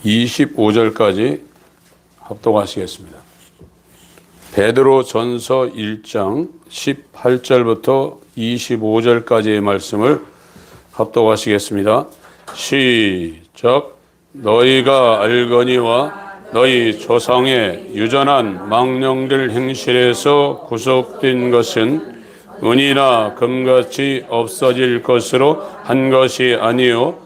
25절까지 합독하시겠습니다. 베드로 전서 1장 18절부터 25절까지의 말씀을 합독하시겠습니다. 시작. 너희가 알거니와 너희 조상의 유전한 망령들 행실에서 구속된 것은 은이나 금같이 없어질 것으로 한 것이 아니요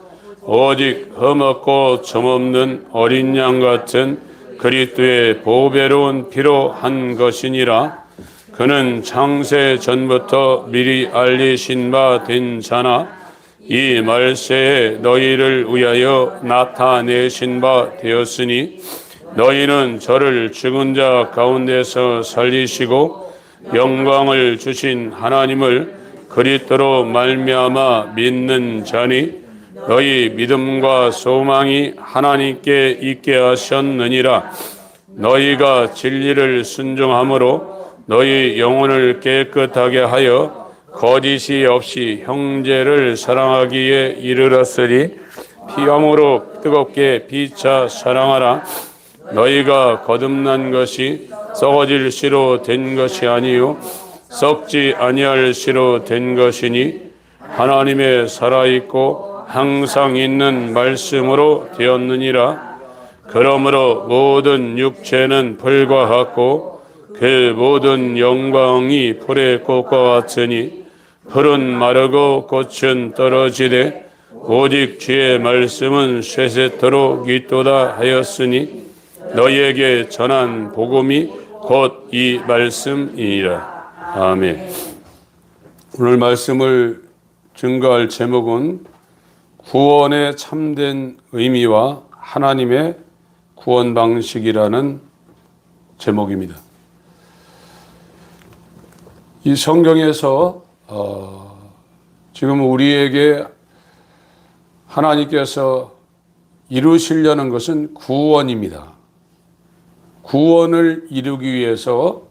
오직 흠없고 점없는 어린 양 같은 그리스도의 보배로운 피로 한 것이니라. 그는 창세 전부터 미리 알리신 바 된 자나 이 말세에 너희를 위하여 나타내신 바 되었으니 너희는 저를 죽은 자 가운데서 살리시고 영광을 주신 하나님을 그리스도로 말미암아 믿는 자니 너희 믿음과 소망이 하나님께 있게 하셨느니라. 너희가 진리를 순종함으로 너희 영혼을 깨끗하게 하여 거짓이 없이 형제를 사랑하기에 이르렀으니 피함으로 뜨겁게 피차 사랑하라. 너희가 거듭난 것이 썩어질 씨로 된 것이 아니요 썩지 아니할 씨로 된 것이니 하나님의 살아있고 항상 있는 말씀으로 되었느니라. 그러므로 모든 육체는 풀과 같고 그 모든 영광이 풀의 꽃과 같으니 풀은 마르고 꽃은 떨어지되 오직 주의 말씀은 쇠쇠토록 있도다 하였으니 너희에게 전한 복음이 곧 이 말씀이니라. 아멘. 오늘 말씀을 증거할 제목은 구원의 참된 의미와 하나님의 구원 방식이라는 제목입니다. 이 성경에서 지금 우리에게 하나님께서 이루시려는 것은 구원입니다. 구원을 이루기 위해서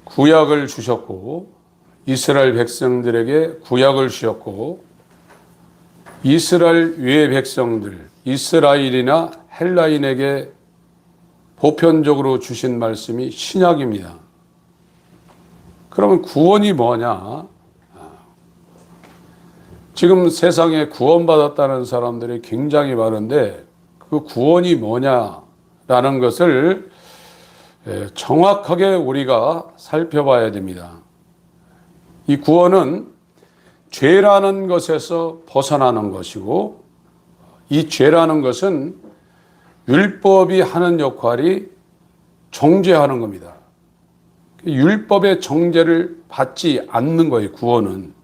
구약을 주셨고 이스라엘 백성들에게 구약을 주셨고 이스라엘 외 백성들, 이스라엘이나 헬라인에게 보편적으로 주신 말씀이 신약입니다. 그러면 구원이 뭐냐? 지금 세상에 구원받았다는 사람들이 굉장히 많은데 그 구원이 뭐냐라는 것을 정확하게 우리가 살펴봐야 됩니다. 이 구원은 죄라는 것에서 벗어나는 것이고 이 죄라는 것은 율법이 하는 역할이 정죄하는 겁니다. 율법의 정죄를 받지 않는 거예요, 구원은.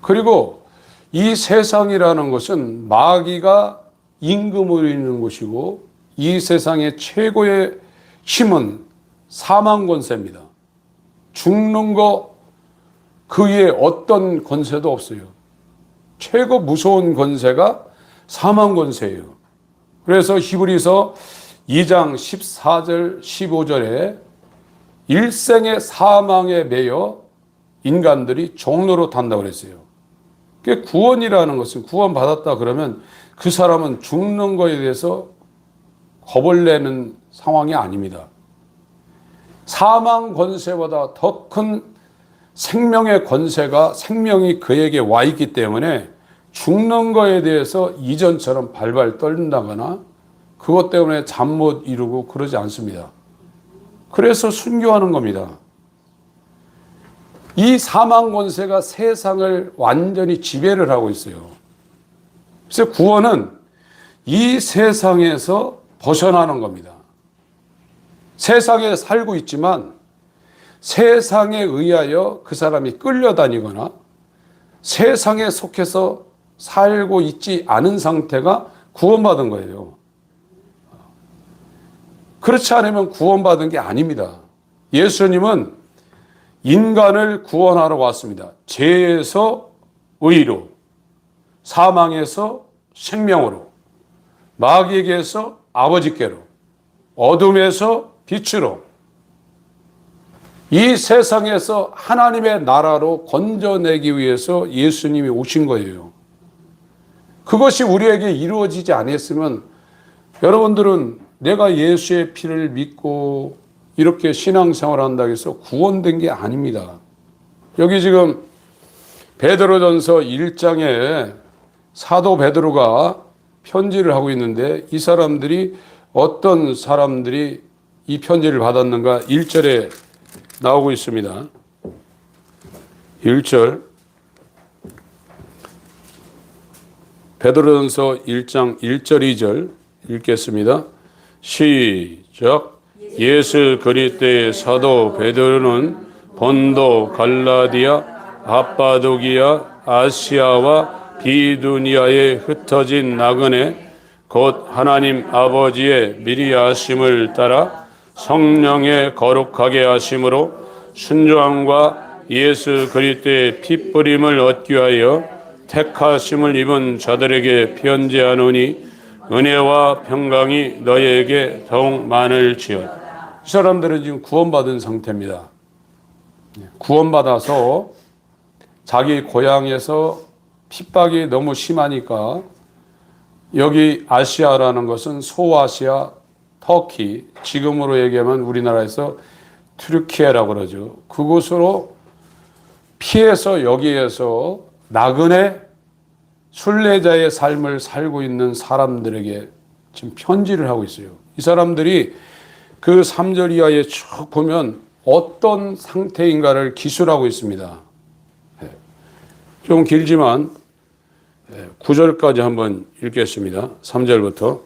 그리고 이 세상이라는 것은 마귀가 임금을 있는 곳이고 이 세상의 최고의 힘은 사망 권세입니다. 죽는 거 그 위에 어떤 권세도 없어요. 최고 무서운 권세가 사망 권세예요. 그래서 히브리서 2장 14절 15절에 일생의 사망에 매여 인간들이 종로로 탄다고 그랬어요. 구원이라는 것은 구원받았다 그러면 그 사람은 죽는 거에 대해서 겁을 내는 상황이 아닙니다. 사망 권세보다 더 큰 생명의 권세가 생명이 그에게 와 있기 때문에 죽는 거에 대해서 이전처럼 발발 떨린다거나 그것 때문에 잠 못 이루고 그러지 않습니다. 그래서 순교하는 겁니다. 이 사망 권세가 세상을 완전히 지배를 하고 있어요. 그래서 구원은 이 세상에서 벗어나는 겁니다. 세상에 살고 있지만 세상에 의하여 그 사람이 끌려다니거나 세상에 속해서 살고 있지 않은 상태가 구원받은 거예요. 그렇지 않으면 구원받은 게 아닙니다. 예수님은 인간을 구원하러 왔습니다. 죄에서 의로, 사망에서 생명으로, 마귀에게서 아버지께로, 어둠에서 빛으로 이 세상에서 하나님의 나라로 건져내기 위해서 예수님이 오신 거예요. 그것이 우리에게 이루어지지 않았으면 여러분들은 내가 예수의 피를 믿고 이렇게 신앙생활을 한다고 해서 구원된 게 아닙니다. 여기 지금 베드로전서 1장에 사도 베드로가 편지를 하고 있는데 이 사람들이 어떤 사람들이 이 편지를 받았는가 1절에 나오고 있습니다. 1절 베드로전서 1장 1절 2절 읽겠습니다. 시작. 예수 그리스도의 사도 베드로는 본도, 갈라디아, 갑바도기아, 아시아와 비두니아에 흩어진 나그네 곧 하나님 아버지의 미리 하심을 따라 성령의 거룩하게 하심으로 순종함과 예수 그리스도의 핏뿌림을 얻기 위하여 택하심을 입은 자들에게 편지하노니 은혜와 평강이 너희에게 더욱 많을지어다. 이 사람들은 지금 구원받은 상태입니다. 구원받아서 자기 고향에서 핍박이 너무 심하니까 여기 아시아라는 것은 소아시아, 터키, 지금으로 얘기하면 우리나라에서 튀르키예라고 그러죠. 그곳으로 피해서 여기에서 나그네 순례자의 삶을 살고 있는 사람들에게 지금 편지를 하고 있어요. 이 사람들이 그 3절 이하에 쭉 보면 어떤 상태인가를 기술하고 있습니다. 좀 길지만 9절까지 한번 읽겠습니다. 3절부터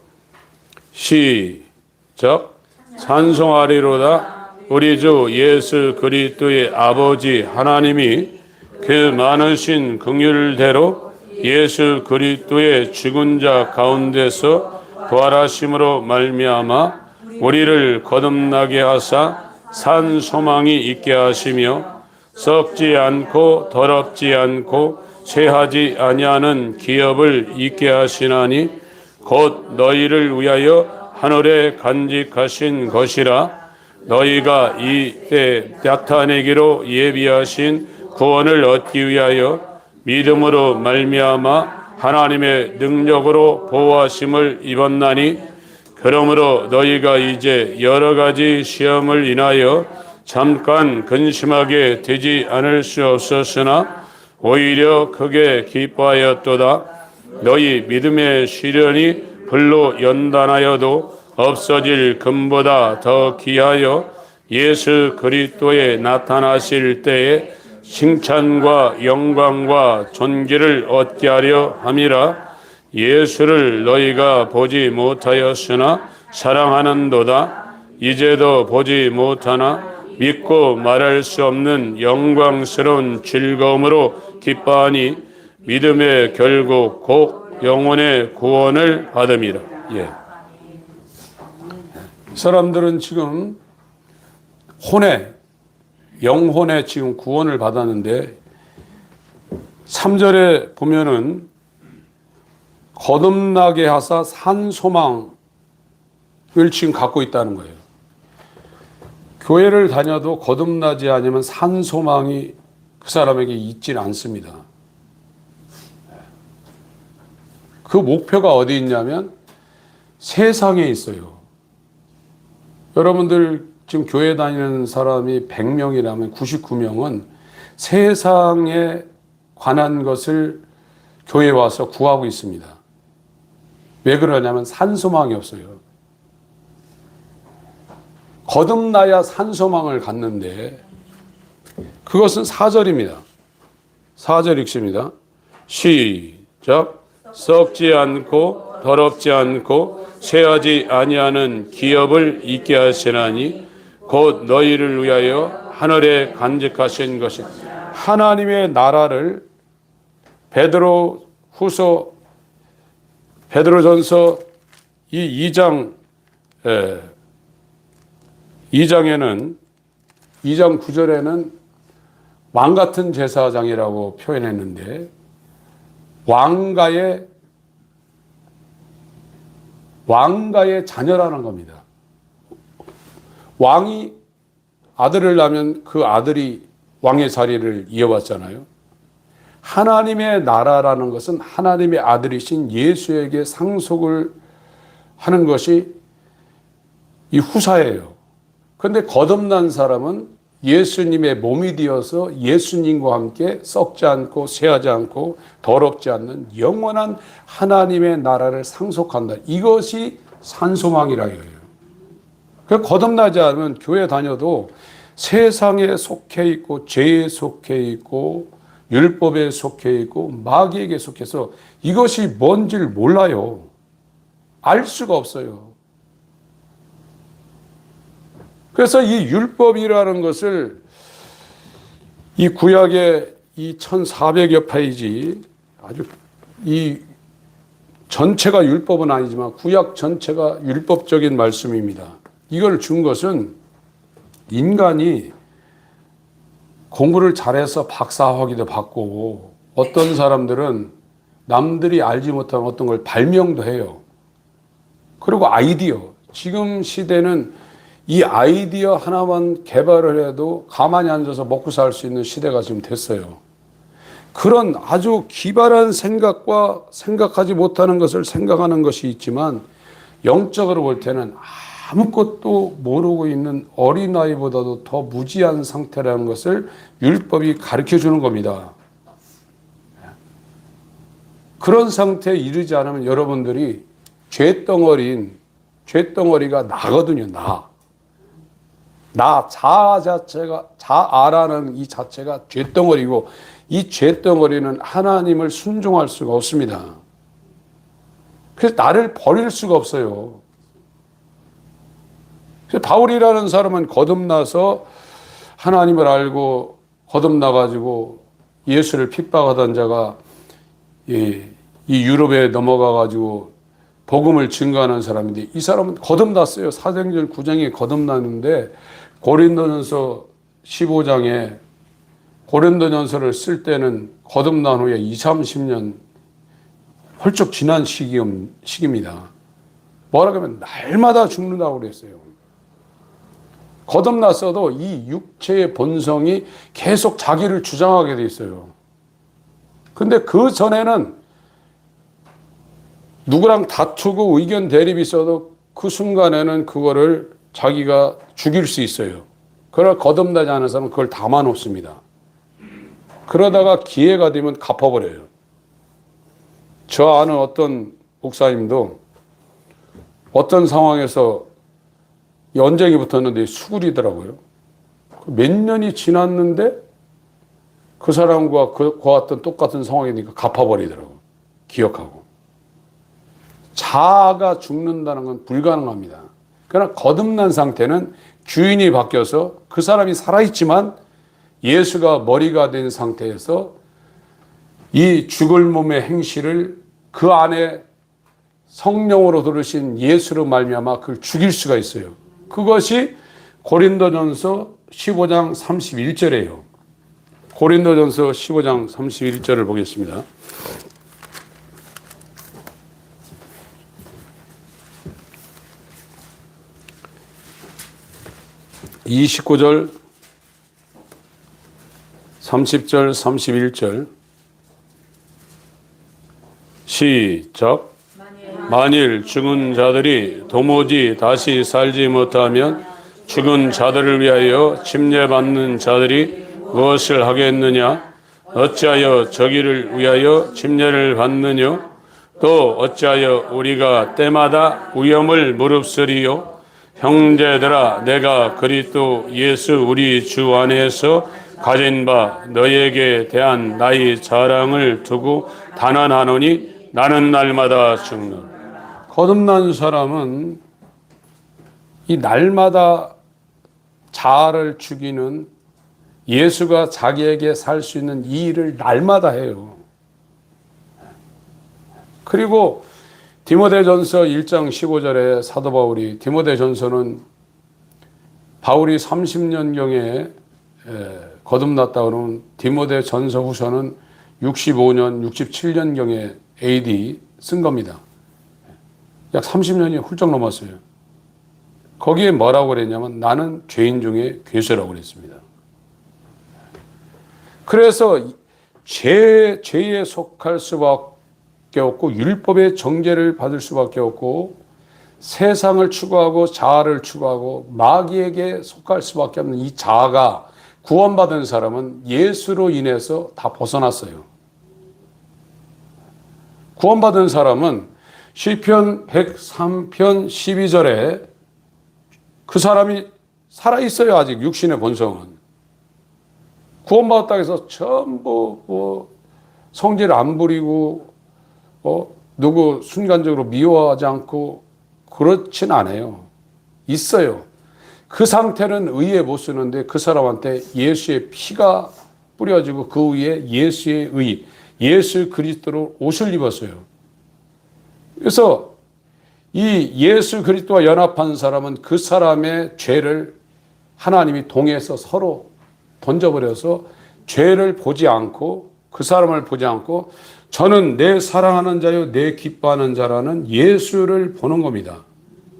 시작. 찬송하리로다. 우리 주 예수 그리스도의 아버지 하나님이 그 많으신 긍휼대로 예수 그리스도의 죽은 자 가운데서 부활하심으로 말미암아 우리를 거듭나게 하사 산 소망이 있게 하시며 썩지 않고 더럽지 않고 쇠하지 아니하는 기업을 있게 하시나니 곧 너희를 위하여 하늘에 간직하신 것이라. 너희가 이때 나타내기로 예비하신 구원을 얻기 위하여 믿음으로 말미암아 하나님의 능력으로 보호하심을 입었나니 그러므로 너희가 이제 여러 가지 시험을 인하여 잠깐 근심하게 되지 않을 수 없었으나 오히려 크게 기뻐하였도다. 너희 믿음의 시련이 불로 연단하여도 없어질 금보다 더 귀하여 예수 그리스도에 나타나실 때에 칭찬과 영광과 존귀를 얻게 하려 함이라. 예수를 너희가 보지 못하였으나 사랑하는도다. 이제도 보지 못하나 믿고 말할 수 없는 영광스러운 즐거움으로 기뻐하니 믿음의 결국 곧 영혼의 구원을 받음이라. 예. 사람들은 지금 영혼의 지금 구원을 받았는데 3절에 보면은 거듭나게 하사 산 소망을 지금 갖고 있다는 거예요. 교회를 다녀도 거듭나지 않으면 산 소망이 그 사람에게 있질 않습니다. 그 목표가 어디 있냐면 세상에 있어요. 여러분들 지금 교회 다니는 사람이 100명이라면 99명은 세상에 관한 것을 교회에 와서 구하고 있습니다. 왜 그러냐면 산소망이 없어요. 거듭나야 산소망을 갖는데 그것은 4절입니다. 4절 읽습니다. 시작. 썩지 않고 더럽지 않고 쇠하지 아니하는 기업을 있게 하시나니 곧 너희를 위하여 하늘에 간직하신 것이. 하나님의 나라를 베드로전서 이 2장 9절에는 왕 같은 제사장이라고 표현했는데 왕가의 자녀라는 겁니다. 왕이 아들을 낳으면 그 아들이 왕의 자리를 이어받잖아요. 하나님의 나라라는 것은 하나님의 아들이신 예수에게 상속을 하는 것이 이 후사예요. 그런데 거듭난 사람은 예수님의 몸이 되어서 예수님과 함께 썩지 않고 쇠하지 않고 더럽지 않는 영원한 하나님의 나라를 상속한다. 이것이 산소망이라 해요. 그래서 거듭나지 않으면 교회 다녀도 세상에 속해 있고 죄에 속해 있고 율법에 속해 있고 마귀에게 속해서 이것이 뭔지를 몰라요. 알 수가 없어요. 그래서 이 율법이라는 것을 이 구약의 이 1400여 페이지 아주 이 전체가 율법은 아니지만 구약 전체가 율법적인 말씀입니다. 이걸 준 것은 인간이 공부를 잘해서 박사학위도 받고 어떤 사람들은 남들이 알지 못한 어떤 걸 발명도 해요. 그리고 아이디어. 지금 시대는 이 아이디어 하나만 개발을 해도 가만히 앉아서 먹고 살 수 있는 시대가 지금 됐어요. 그런 아주 기발한 생각과 생각하지 못하는 것을 생각하는 것이 있지만 영적으로 볼 때는 아무것도 모르고 있는 어린아이보다도 더 무지한 상태라는 것을 율법이 가르쳐 주는 겁니다. 그런 상태에 이르지 않으면 여러분들이 죄덩어리가 나거든요. 자아 자체가, 자아라는 이 자체가 죄덩어리고 이 죄덩어리는 하나님을 순종할 수가 없습니다. 그래서 나를 버릴 수가 없어요. 그래서 바울이라는 사람은 거듭나서 하나님을 알고 거듭나가지고 예수를 핍박하던 자가 이 유럽에 넘어가가지고 복음을 증거하는 사람인데 이 사람은 거듭났어요. 사도행전 9장에 거듭났는데 고린도전서 15장에 고린도전서를 쓸 때는 거듭난 후에 20-30년 훌쩍 지난 시기입니다. 뭐라고 하면 날마다 죽는다고 그랬어요. 거듭났어도 이 육체의 본성이 계속 자기를 주장하게 돼 있어요. 근데 그 전에는 누구랑 다투고 의견 대립이 있어도 그 순간에는 그거를 자기가 죽일 수 있어요. 그러나 거듭나지 않은 사람은 그걸 담아놓습니다. 그러다가 기회가 되면 갚아버려요. 저 아는 어떤 목사님도 어떤 상황에서 언쟁이 붙었는데 수굴이더라고요. 몇 년이 지났는데 그 사람과 그와 같은 똑같은 상황이니까 갚아버리더라고요. 기억하고. 자아가 죽는다는 건 불가능합니다. 그러나 거듭난 상태는 주인이 바뀌어서 그 사람이 살아있지만 예수가 머리가 된 상태에서 이 죽을 몸의 행실을 그 안에 성령으로 들으신 예수로 말미암아 그걸 죽일 수가 있어요. 그것이 고린도전서 15장 31절이에요. 고린도전서 15장 31절을 보겠습니다. 29절, 30절, 31절 시작. 만일 죽은 자들이 도무지 다시 살지 못하면 죽은 자들을 위하여 침례받는 자들이 무엇을 하겠느냐? 어찌하여 저기를 위하여 침례를 받느냐? 또 어찌하여 우리가 때마다 위험을 무릅쓰리요? 형제들아, 내가 그리스도 예수 우리 주 안에서 가진 바 너에게 대한 나의 자랑을 두고 단언하노니 나는 날마다 죽는. 거듭난 사람은 이 날마다 자아를 죽이는 예수가 자기에게 살 수 있는 이 일을 날마다 해요. 그리고 디모데전서 1장 15절에 사도 바울이, 디모데전서는 바울이 30년경에 거듭났다 그러면 디모데전서 후서는 65년, 67년경에 AD 쓴 겁니다. 약 30년이 훌쩍 넘었어요. 거기에 뭐라고 그랬냐면 나는 죄인 중에 괴수라고 그랬습니다. 그래서 죄에 속할 수밖에 없고 율법의 정죄를 받을 수밖에 없고 세상을 추구하고 자아를 추구하고 마귀에게 속할 수밖에 없는 이 자아가 구원받은 사람은 예수로 인해서 다 벗어났어요. 구원받은 사람은 시편 103편 12절에 그 사람이 살아있어요. 아직 육신의 본성은. 구원받았다고 해서 전부 성질 안 부리고 누구 순간적으로 미워하지 않고 그렇진 않아요. 있어요. 그 상태는 의에 못 쓰는데 그 사람한테 예수의 피가 뿌려지고 그 위에 예수의 의, 예수 그리스도로 옷을 입었어요. 그래서 이 예수 그리스도와 연합한 사람은 그 사람의 죄를 하나님이 동해서 서로 던져버려서 죄를 보지 않고 그 사람을 보지 않고 저는 내 사랑하는 자요 내 기뻐하는 자라는 예수를 보는 겁니다.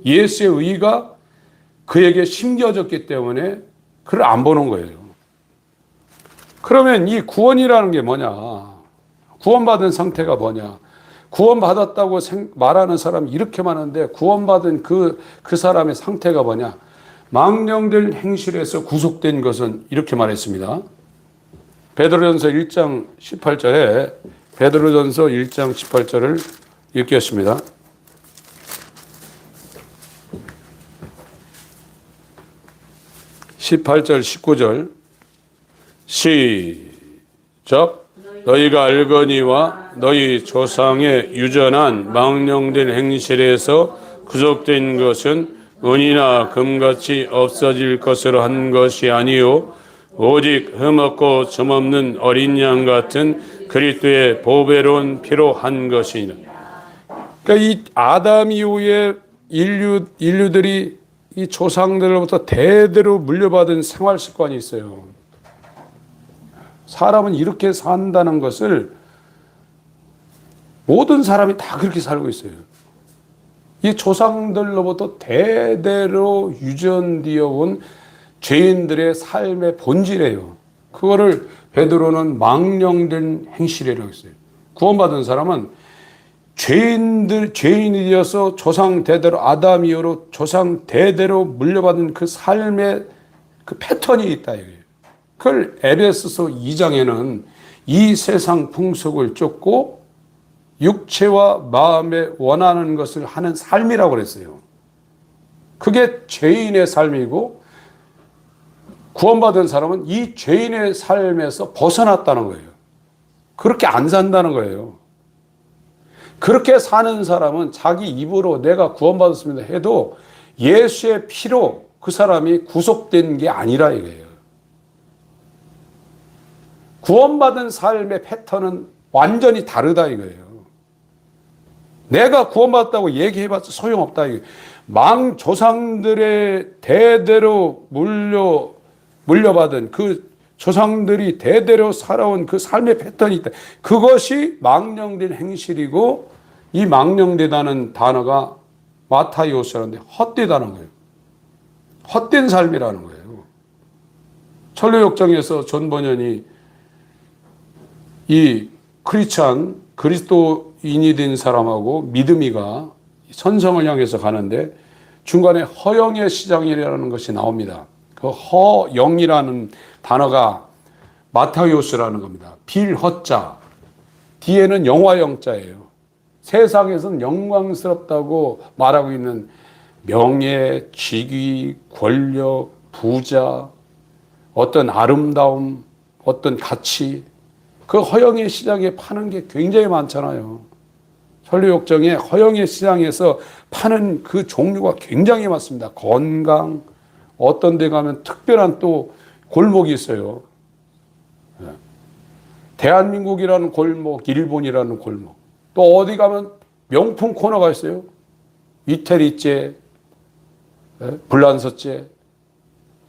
예수의 의가 그에게 심겨졌기 때문에 그를 안 보는 거예요. 그러면 이 구원이라는 게 뭐냐? 구원받은 상태가 뭐냐? 구원받았다고 말하는 사람이 이렇게 많은데 구원받은 그 사람의 상태가 뭐냐? 망령된 행실에서 구속된 것은 이렇게 말했습니다. 베드로전서 1장 18절에 베드로전서 1장 18절을 읽겠습니다. (18절) (19절) 시작. 너희가 알거니와 너희 조상의 유전한 망령된 행실에서 구속된 것은 은이나 금같이 없어질 것으로 한 것이 아니요 오직 흠없고 점없는 어린 양 같은 그리스도의 보배로운 피로 한 것이니라. 그러니까 이 아담 이후에 인류들이 이 조상들로부터 대대로 물려받은 생활 습관이 있어요. 사람은 이렇게 산다는 것을 모든 사람이 다 그렇게 살고 있어요. 이 조상들로부터 대대로 유전되어 온 죄인들의 삶의 본질이에요. 그거를 베드로는 망령된 행실이라고 했어요. 구원받은 사람은 죄인이 되어서 조상 대대로 아담 이후로 조상 대대로 물려받은 그 삶의 그 패턴이 있다 이거예요. 그걸 에베소서 2장에는 이 세상 풍속을 쫓고 육체와 마음에 원하는 것을 하는 삶이라고 그랬어요. 그게 죄인의 삶이고 구원받은 사람은 이 죄인의 삶에서 벗어났다는 거예요. 그렇게 안 산다는 거예요. 그렇게 사는 사람은 자기 입으로 내가 구원받았습니다 해도 예수의 피로 그 사람이 구속된 게 아니라 이거예요. 구원받은 삶의 패턴은 완전히 다르다 이거예요. 내가 구원받았다고 얘기해봤자 소용없다 이거예요. 조상들의 대대로 물려받은 그 조상들이 대대로 살아온 그 삶의 패턴이 있다. 그것이 망령된 행실이고 이 망령되다는 단어가 마타이오스라는데 헛되다는 거예요. 헛된 삶이라는 거예요. 천류역정에서 존 버년이 이 그리스도인이 된 사람하고 믿음이가 선성을 향해서 가는데 중간에 허영의 시장이라는 것이 나옵니다. 그 허영이라는 단어가 마타이오스라는 겁니다. 빌허자 뒤에는 영화영자예요. 세상에서는 영광스럽다고 말하고 있는 명예, 직위, 권력, 부자, 어떤 아름다움, 어떤 가치, 그 허영의 시장에 파는 게 굉장히 많잖아요. 천류역정의 허영의 시장에서 파는 그 종류가 굉장히 많습니다. 건강, 어떤 데 가면 특별한 또 골목이 있어요. 대한민국이라는 골목, 일본이라는 골목, 또 어디 가면 명품 코너가 있어요. 이태리제, 불란서제.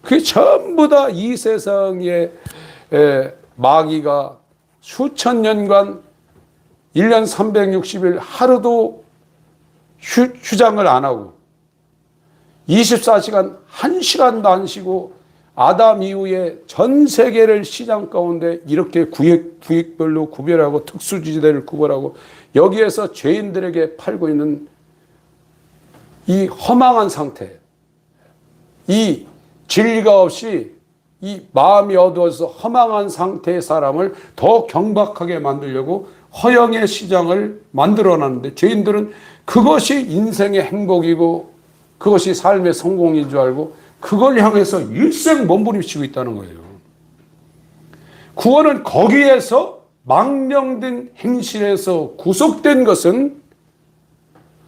그게 전부 다 이 세상에 마귀가 수천 년간 1년 360일 하루도 휴장을 안 하고 24시간 1시간도 안 쉬고 아담 이후에 전 세계를 시장 가운데 이렇게 구역별로 구별하고 특수지대를 구별하고 여기에서 죄인들에게 팔고 있는 이 허망한 상태, 이 진리가 없이 이 마음이 어두워서 허망한 상태의 사람을 더 경박하게 만들려고 허영의 시장을 만들어놨는데 죄인들은 그것이 인생의 행복이고 그것이 삶의 성공인 줄 알고 그걸 향해서 일생 몸부림치고 있다는 거예요. 구원은 거기에서 망령된 행실에서 구속된 것은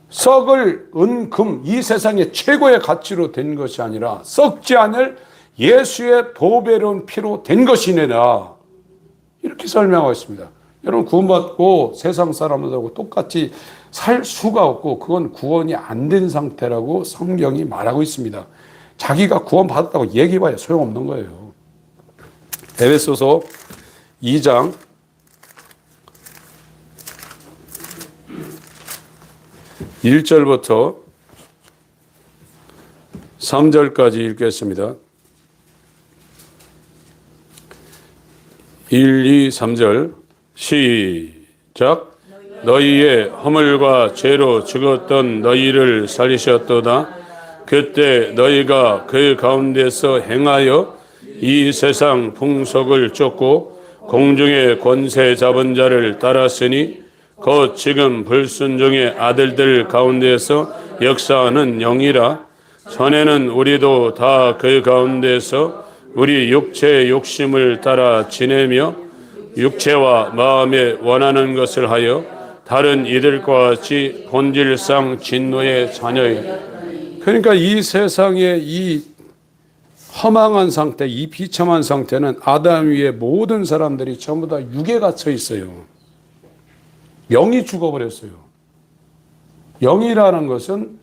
썩을 은, 금, 이 세상의 최고의 가치로 된 것이 아니라 썩지 않을 예수의 보배로운 피로 된 것이니라. 이렇게 설명하고 있습니다. 여러분, 구원받고 세상 사람들하고 똑같이 살 수가 없고 그건 구원이 안 된 상태라고 성경이 말하고 있습니다. 자기가 구원받았다고 얘기해봐야 소용없는 거예요. 에베소서 2장 1절부터 3절까지 읽겠습니다. 1, 2, 3절 시작. 너희의 허물과 죄로 죽었던 너희를 살리셨도다. 그때 너희가 그 가운데서 행하여 이 세상 풍속을 쫓고 공중의 권세 잡은 자를 따랐으니 곧 지금 불순종의 아들들 가운데서 역사하는 영이라. 전에는 우리도 다 그 가운데서 우리 육체의 욕심을 따라 지내며 육체와 마음에 원하는 것을 하여 다른 이들과 같이 본질상 진노의 자녀예요. 그러니까 이 세상의 이 허망한 상태, 이 비참한 상태는 아담 위에 모든 사람들이 전부 다 육에 갇혀 있어요. 영이 죽어버렸어요. 영이라는 것은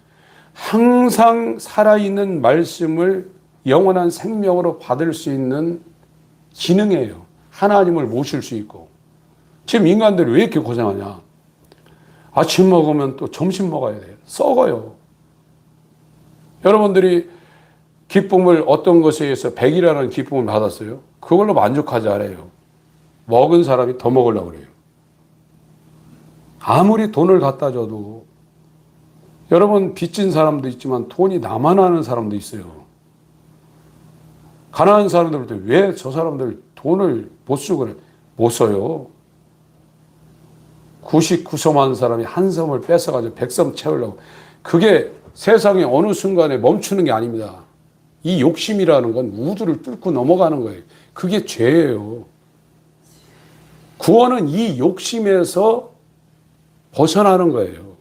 항상 살아있는 말씀을 영원한 생명으로 받을 수 있는 기능이에요. 하나님을 모실 수 있고. 지금 인간들이 왜 이렇게 고생하냐? 아침 먹으면 또 점심 먹어야 돼요. 썩어요. 여러분들이 기쁨을 어떤 것에 의해서 100이라는 기쁨을 받았어요? 그걸로 만족하지 않아요. 먹은 사람이 더 먹으려고 그래요. 아무리 돈을 갖다 줘도 여러분 빚진 사람도 있지만 돈이 남아나는 사람도 있어요. 가난한 사람들한테 왜 저 사람들 돈을 못 쓰고 그래? 못 써요. 99섬 사람이 한 섬을 뺏어가지고 100섬 채우려고. 그게 세상에 어느 순간에 멈추는 게 아닙니다. 이 욕심이라는 건 우주를 뚫고 넘어가는 거예요. 그게 죄예요. 구원은 이 욕심에서 벗어나는 거예요.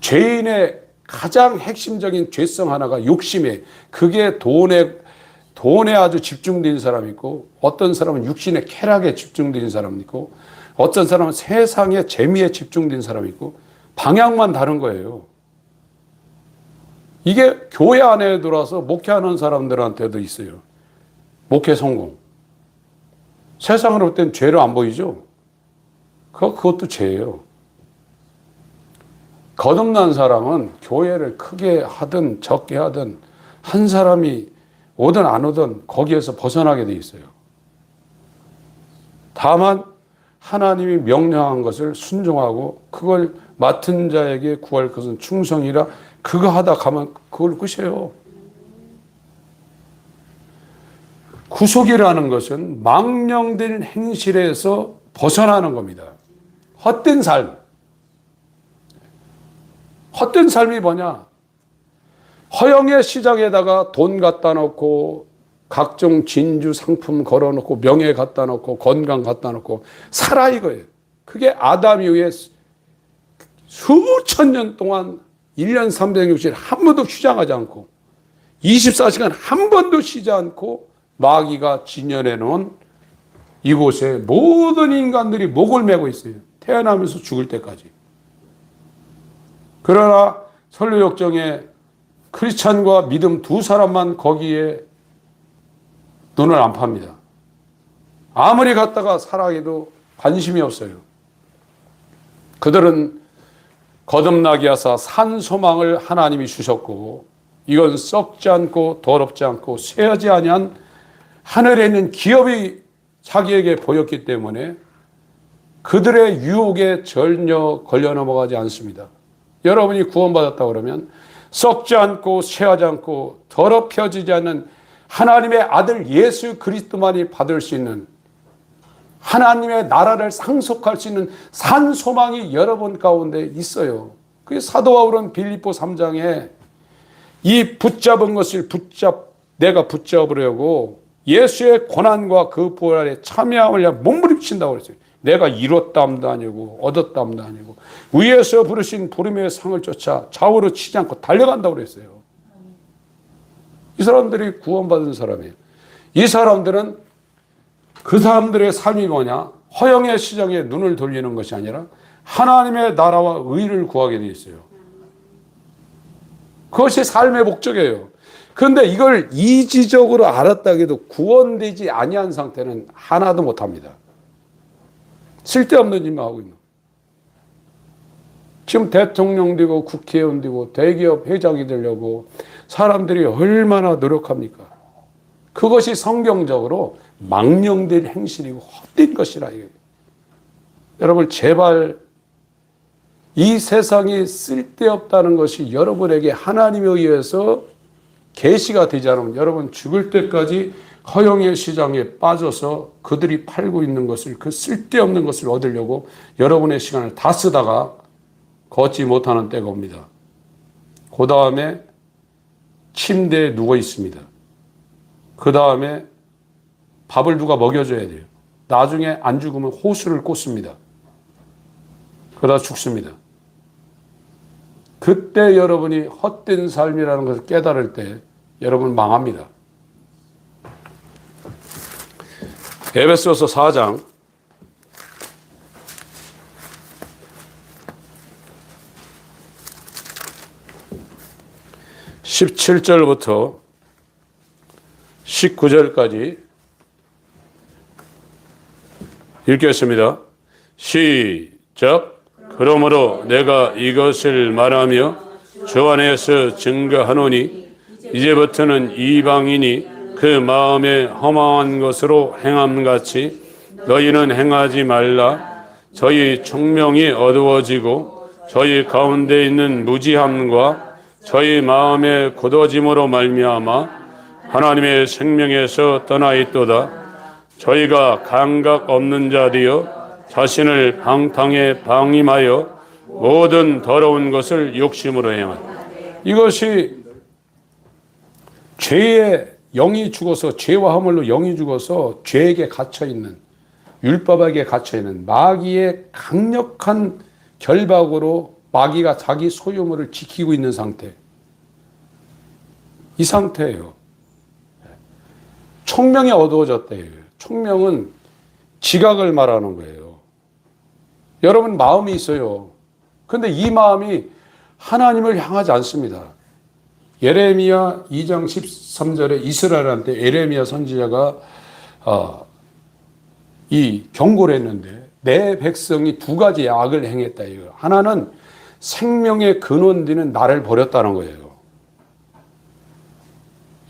죄인의 가장 핵심적인 죄성 하나가 욕심이에요. 그게 돈에 아주 집중된 사람이 있고, 어떤 사람은 육신의 쾌락에 집중된 사람이 있고, 어떤 사람은 세상의 재미에 집중된 사람이 있고, 방향만 다른 거예요. 이게 교회 안에 들어와서 목회하는 사람들한테도 있어요. 목회 성공. 세상으로 볼 땐 죄로 안 보이죠? 그것도 죄예요. 거듭난 사람은 교회를 크게 하든 적게 하든 한 사람이 오든 안 오든 거기에서 벗어나게 돼 있어요. 다만 하나님이 명령한 것을 순종하고 그걸 맡은 자에게 구할 것은 충성이라. 그거 하다 가면 그걸 끝이에요. 구속이라는 것은 망령된 행실에서 벗어나는 겁니다. 헛된 삶. 헛된 삶이 뭐냐? 허영의 시장에다가 돈 갖다 놓고 각종 진주 상품 걸어 놓고 명예 갖다 놓고 건강 갖다 놓고 살아 이거예요. 그게 아담 이후에 수천 년 동안 1년 360일 한 번도 휴장하지 않고 24시간 한 번도 쉬지 않고 마귀가 진열해 놓은 이곳에 모든 인간들이 목을 메고 있어요. 태어나면서 죽을 때까지. 그러나 선료역정에 크리스찬과 믿음 두 사람만 거기에 눈을 안 팝니다. 아무리 갔다가 살아가도 관심이 없어요. 그들은 거듭나게 하사 산 소망을 하나님이 주셨고 이건 썩지 않고 더럽지 않고 쇠하지 아니한 하늘에 있는 기업이 자기에게 보였기 때문에 그들의 유혹에 전혀 걸려 넘어가지 않습니다. 여러분이 구원받았다 그러면 썩지 않고 쇠하지 않고 더럽혀지지 않는 하나님의 아들 예수 그리스도만이 받을 수 있는 하나님의 나라를 상속할 수 있는 산 소망이 여러분 가운데 있어요. 그 사도 바울은 빌립보 3장에 이 붙잡은 것을 내가 붙잡으려고 예수의 고난과 그 부활에 참여함을 위해 몸부림친다고 그랬어요. 내가 이뤘다함도 아니고 얻었다함도 아니고 위에서 부르신 부름의 상을 쫓아 좌우로 치지 않고 달려간다고 그랬어요. 이 사람들이 구원받은 사람이에요. 이 사람들은 그 사람들의 삶이 뭐냐? 허영의 시장에 눈을 돌리는 것이 아니라 하나님의 나라와 의를 구하게 되어 있어요. 그것이 삶의 목적이에요. 그런데 이걸 이지적으로 알았다 해도 구원되지 아니한 상태는 하나도 못합니다. 쓸데없는 일만 하고 있는. 지금 대통령 되고 국회의원 되고 대기업 회장이 되려고 사람들이 얼마나 노력합니까? 그것이 성경적으로 망령된 행실이고 헛된 것이라. 여러분 제발 이 세상이 쓸데없다는 것이 여러분에게 하나님에 의해서 계시가 되지 않으면 여러분 죽을 때까지 허영의 시장에 빠져서 그들이 팔고 있는 것을 그 쓸데없는 것을 얻으려고 여러분의 시간을 다 쓰다가 걷지 못하는 때가 옵니다. 그 다음에 침대에 누워 있습니다. 그 다음에 밥을 누가 먹여줘야 돼요. 나중에 안 죽으면 호수를 꽂습니다. 그러다 죽습니다. 그때 여러분이 헛된 삶이라는 것을 깨달을 때 여러분 망합니다. 에베소서 4장 17절부터 19절까지 읽겠습니다. 시작. 그러므로 내가 이것을 말하며 주 안에서 증거하노니 이제부터는 이방인이 그 마음에 허망한 것으로 행함같이 너희는 행하지 말라. 저희 총명이 어두워지고 저희 가운데 있는 무지함과 저희 마음의 굳어짐으로 말미암아 하나님의 생명에서 떠나 있도다. 저희가 감각 없는 자되어 자신을 방탕에 방임하여 모든 더러운 것을 욕심으로 행한다. 이것이 죄의 영이 죽어서 죄와 허물로 영이 죽어서 죄에게 갇혀있는 율법에게 갇혀있는 마귀의 강력한 결박으로 마귀가 자기 소유물을 지키고 있는 상태. 이 상태예요. 총명이 어두워졌다. 총명은 지각을 말하는 거예요. 여러분 마음이 있어요. 그런데 이 마음이 하나님을 향하지 않습니다. 예레미야 2장 13절에 이스라엘한테 예레미야 선지자가 이 경고를 했는데 내 백성이 두 가지 악을 행했다. 이거. 하나는 생명의 근원 되는 나를 버렸다는 거예요.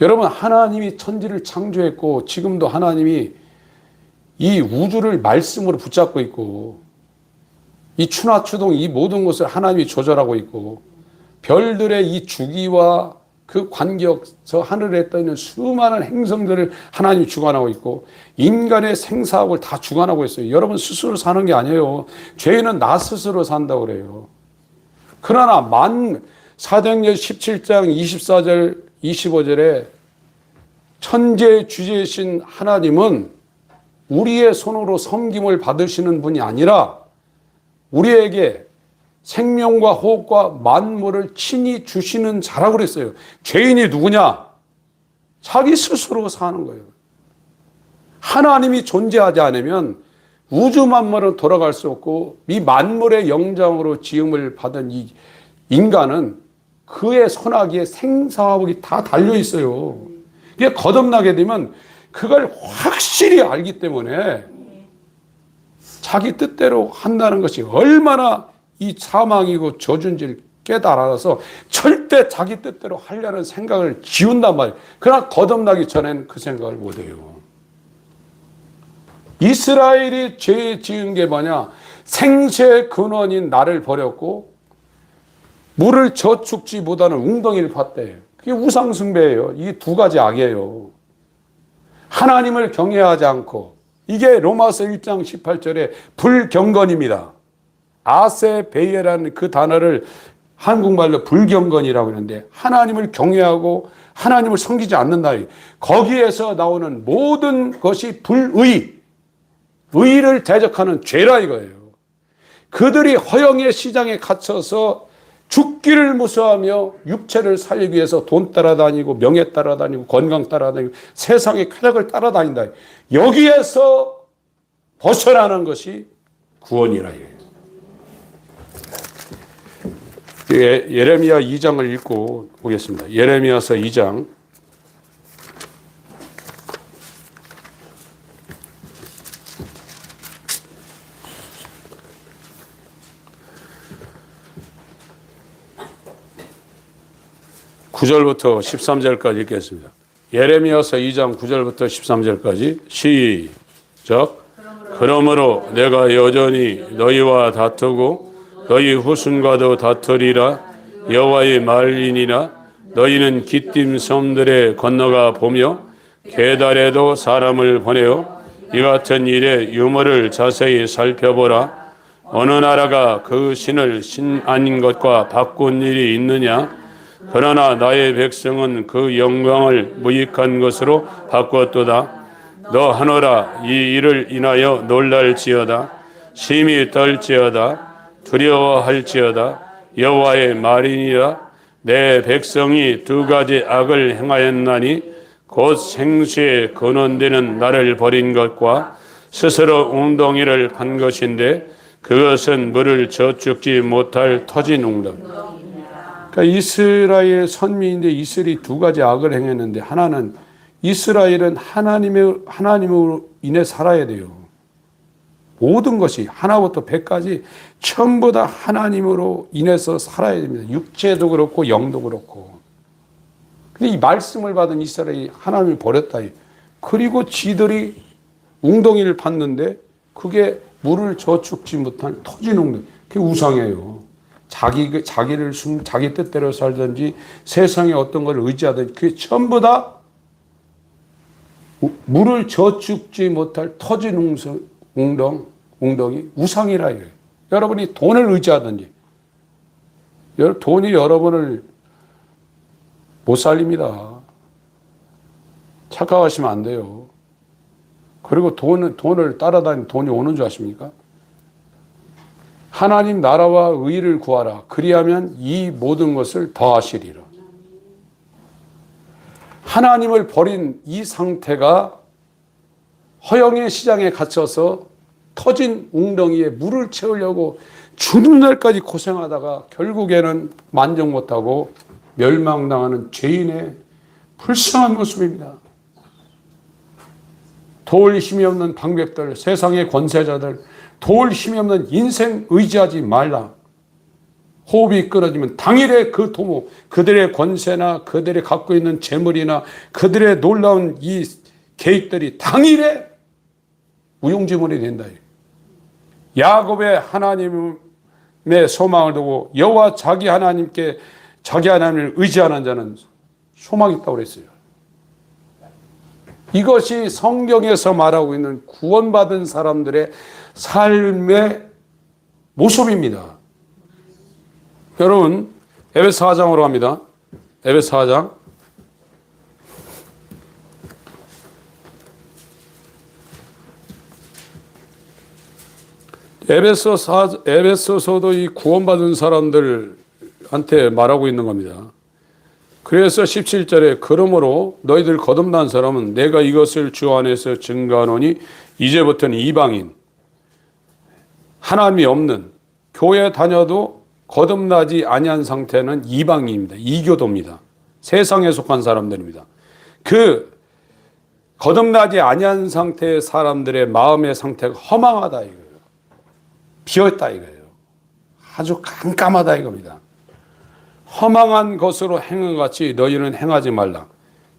여러분 하나님이 천지를 창조했고 지금도 하나님이 이 우주를 말씀으로 붙잡고 있고 이 추나 추동 이 모든 것을 하나님이 조절하고 있고 별들의 이 주기와 그 관계에서 하늘에 떠 있는 수많은 행성들을 하나님이 주관하고 있고 인간의 생사학을 다 주관하고 있어요. 여러분 스스로 사는 게 아니에요. 죄인은 나 스스로 산다고 그래요. 그러나 사도행전 17장 24절 25절에 천지의 주제이신 하나님은 우리의 손으로 섬김을 받으시는 분이 아니라 우리에게 생명과 호흡과 만물을 친히 주시는 자라고 그랬어요. 죄인이 누구냐? 자기 스스로 사는 거예요. 하나님이 존재하지 않으면 우주 만물은 돌아갈 수 없고 이 만물의 영장으로 지음을 받은 이 인간은 그의 손아귀에 생사화복이 다 달려 있어요. 이게 거듭나게 되면 그걸 확실히 알기 때문에 자기 뜻대로 한다는 것이 얼마나 이 사망이고 저주인지를 깨달아서 절대 자기 뜻대로 하려는 생각을 지운단 말이에요. 그러나 거듭나기 전에는 그 생각을 못해요. 이스라엘이 죄 지은 게 뭐냐? 생수의 근원인 나를 버렸고 물을 저축지보다는 웅덩이를 팠대요. 그게 우상숭배예요. 이게 두 가지 악이에요. 하나님을 경외하지 않고, 이게 로마서 1장 18절에 불경건입니다. 아세베이라는 그 단어를 한국말로 불경건이라고 하는데, 하나님을 경외하고 하나님을 섬기지 않는다. 거기에서 나오는 모든 것이 불의, 의를 대적하는 죄라 이거예요. 그들이 허영의 시장에 갇혀서 죽기를 무서워하며 육체를 살리기 위해서 돈 따라다니고 명예 따라다니고 건강 따라다니고 세상의 쾌락을 따라다닌다. 여기에서 벗어나는 것이 구원이라. 예레미야 2장을 읽고 보겠습니다. 예레미야서 2장 9절부터 13절까지 읽겠습니다. 예레미야서 2장 9절부터 13절까지 시작. 그러므로 내가 여전히 너희와 다투고 너희 후손과도 다투리라. 여호와의 말이니라. 너희는 기띔 섬들에 건너가 보며 게달에도 사람을 보내어 이 같은 일의 유머를 자세히 살펴보라. 어느 나라가 그 신을 신 아닌 것과 바꾼 일이 있느냐? 그러나 나의 백성은 그 영광을 무익한 것으로 바꿨도다. 너 하노라. 이 일을 인하여 놀랄지어다. 심히 떨지어다. 두려워할지어다. 여호와의 말이니라. 내 백성이 두 가지 악을 행하였나니 곧 생수의 근원되는 나를 버린 것과 스스로 웅덩이를 판 것인데 그것은 물을 저축지 못할 터진 웅덩이. 그러니까 이스라엘 선민인데 이스라엘이 두 가지 악을 행했는데, 하나는 이스라엘은 하나님으로 인해 살아야 돼요. 모든 것이 하나부터 100까지 전부 다 하나님으로 인해서 살아야 됩니다. 육체도 그렇고 영도 그렇고. 근데 이 말씀을 받은 이스라엘이 하나님을 버렸다. 그리고 지들이 웅덩이를 팠는데 그게 물을 저축지 못한 터진 웅덩이. 그게 우상이에요. 자기 뜻대로 살든지 세상에 어떤 걸 의지하든지 그게 전부 다 물을 저축지 못할 터진 웅덩이 우상이라 이래요. 여러분이 돈을 의지하든지 돈이 여러분을 못 살립니다. 착각하시면 안 돼요. 그리고 돈을 따라다니는 돈이 오는 줄 아십니까? 하나님 나라와 의를 구하라. 그리하면 이 모든 것을 더하시리라. 하나님을 버린 이 상태가 허영의 시장에 갇혀서 터진 웅덩이에 물을 채우려고 죽는 날까지 고생하다가 결국에는 만족 못하고 멸망당하는 죄인의 불쌍한 모습입니다. 도울 힘이 없는 방백들, 세상의 권세자들, 도울 힘이 없는 인생 의지하지 말라. 호흡이 끊어지면 당일에 그 도모, 그들의 권세나 그들의 갖고 있는 재물이나 그들의 놀라운 이 계획들이 당일에 무용지물이 된다. 야곱의 하나님의 소망을 두고 여호와 자기 하나님을 의지하는 자는 소망이 있다고 그랬어요. 이것이 성경에서 말하고 있는 구원받은 사람들의 삶의 모습입니다. 여러분, 에베소 4장으로 갑니다. 에베소 4장. 에베소서도 이 구원받은 사람들한테 말하고 있는 겁니다. 그래서 17절에 그러므로 너희들 거듭난 사람은 내가 이것을 주 안에서 증거하노니 이제부터는 이방인, 하나님이 없는, 교회 다녀도 거듭나지 아니한 상태는 이방인입니다. 이교도입니다. 세상에 속한 사람들입니다. 그 거듭나지 아니한 상태의 사람들의 마음의 상태가 허망하다 이거예요. 비었다 이거예요. 아주 깜깜하다 이겁니다. 허망한 것으로 행한 같이 너희는 행하지 말라.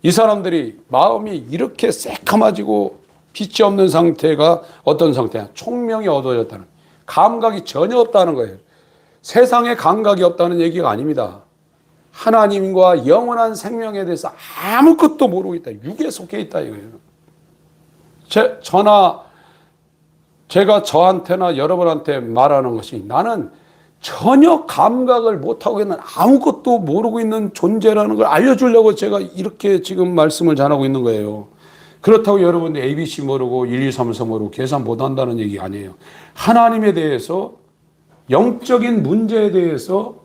이 사람들이 마음이 이렇게 새까마지고 빛이 없는 상태가 어떤 상태야? 총명이 어두워졌다는, 감각이 전혀 없다는 거예요. 세상에 감각이 없다는 얘기가 아닙니다. 하나님과 영원한 생명에 대해서 아무것도 모르고 있다. 육에 속해 있다 이거예요. 제가 저한테나 여러분한테 말하는 것이, 나는 전혀 감각을 못하고 있는, 아무것도 모르고 있는 존재라는 걸 알려주려고 제가 이렇게 지금 말씀을 전하고 있는 거예요. 그렇다고 여러분들 ABC 모르고 1, 2, 3, 4 모르고 계산 못한다는 얘기 아니에요. 하나님에 대해서, 영적인 문제에 대해서,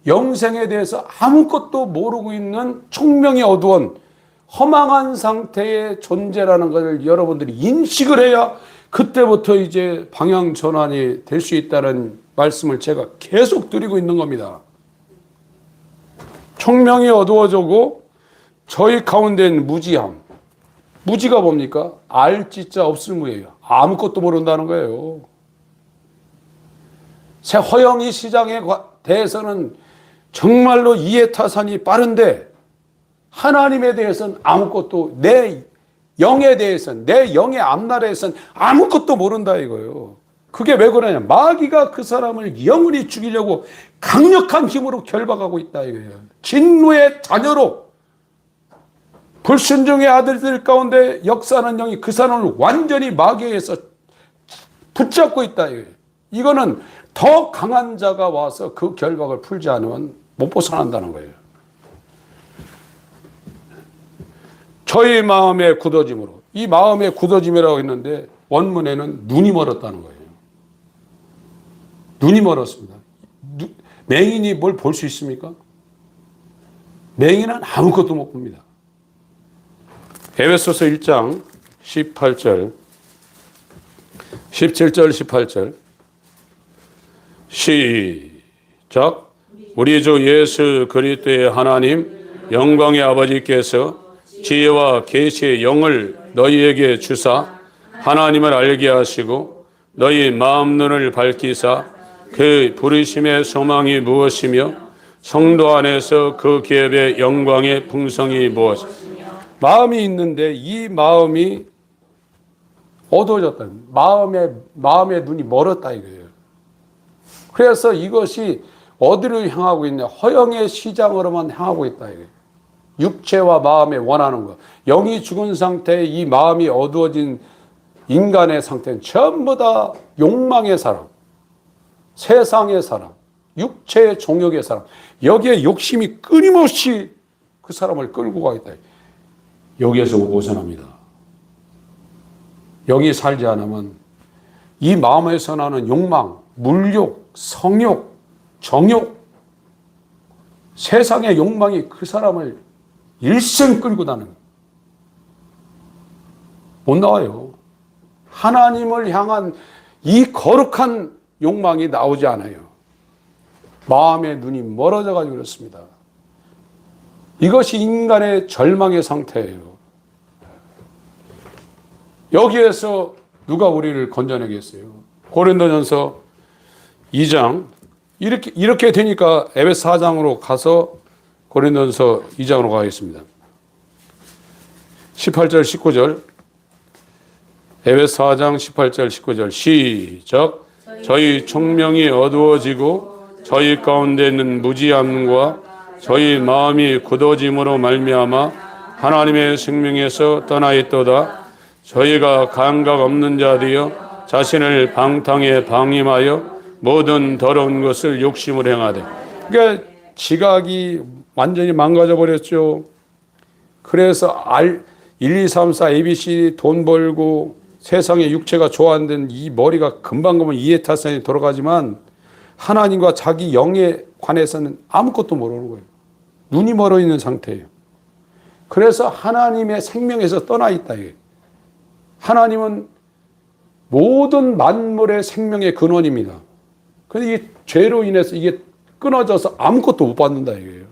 영생에 대해서 아무것도 모르고 있는 총명이 어두운 허망한 상태의 존재라는 것을 여러분들이 인식을 해야 그때부터 이제 방향 전환이 될 수 있다는 말씀을 제가 계속 드리고 있는 겁니다. 총명이 어두워지고 저희 가운데는 무지함. 무지가 뭡니까? 알지자 없을무예요. 아무것도 모른다는 거예요. 새 허영이 시장에 대해서는 정말로 이해타산이 빠른데, 하나님에 대해서는 아무것도, 내 영에 대해서는, 내 영의 앞날에서는 아무것도 모른다 이거예요. 그게 왜 그러냐? 마귀가 그 사람을 영원히 죽이려고 강력한 힘으로 결박하고 있다 이거예요. 진노의 자녀로, 불순종의 아들들 가운데 역사하는 영이 그 사람을 완전히 마귀에서 붙잡고 있다 이거예요. 이거는 더 강한 자가 와서 그 결박을 풀지 않으면 못 벗어난다는 거예요. 저희 마음의 굳어짐으로, 이 마음의 굳어짐이라고 했는데 원문에는 눈이 멀었다는 거예요. 눈이 멀었습니다. 맹인이 뭘 볼 수 있습니까? 맹인은 아무것도 못 봅니다. 에베소서 1장 18절, 17절, 18절 시작. 우리 주 예수 그리스도의 하나님 영광의 아버지께서 지혜와 계시의 영을 너희에게 주사 하나님을 알게 하시고 너희 마음 눈을 밝히사 그 부르심의 소망이 무엇이며 성도 안에서 그 기업의 영광의 풍성이 무엇이며. 마음이 있는데 이 마음이 어두워졌다. 마음의 눈이 멀었다 이거예요. 그래서 이것이 어디로 향하고 있냐? 허영의 시장으로만 향하고 있다 이거예요. 육체와 마음에 원하는 것. 영이 죽은 상태에 이 마음이 어두워진 인간의 상태는 전부 다 욕망의 사람, 세상의 사람, 육체의 종욕의 사람, 여기에 욕심이 끊임없이 그 사람을 끌고 가 있다. 여기에서 벗어납니다. 여기 살지 않으면 이 마음에서 나는 욕망, 물욕, 성욕, 정욕, 세상의 욕망이 그 사람을 일생 끌고 다는, 못 나와요. 하나님을 향한 이 거룩한 욕망이 나오지 않아요. 마음의 눈이 멀어져 가지고 그렇습니다. 이것이 인간의 절망의 상태예요. 여기에서 누가 우리를 건져내겠어요? 고린도전서 2장 이렇게 되니까 에베소 4장으로 가서 고린도전서 2장으로 가겠습니다. 18절 19절 에베소 4장 18절 19절 시작. 저희 총명이 어두워지고 저희 가운데 있는 무지함과 저희 마음이 굳어짐으로 말미암아 하나님의 생명에서 떠나 있도다. 저희가 감각 없는 자들이여 자신을 방탕에 방임하여 모든 더러운 것을 욕심을 행하되. 그러니까 지각이 완전히 망가져 버렸죠. 그래서 1, 2, 3, 4 ABC 돈 벌고 세상에 육체가 좋아하는 이 머리가 금방금방 이해타산이 돌아가지만 하나님과 자기 영에 관해서는 아무것도 모르는 거예요. 눈이 멀어 있는 상태예요. 그래서 하나님의 생명에서 떠나 있다. 하나님은 모든 만물의 생명의 근원입니다. 그런데 이게 죄로 인해서 이게 끊어져서 아무것도 못 받는다 이거예요.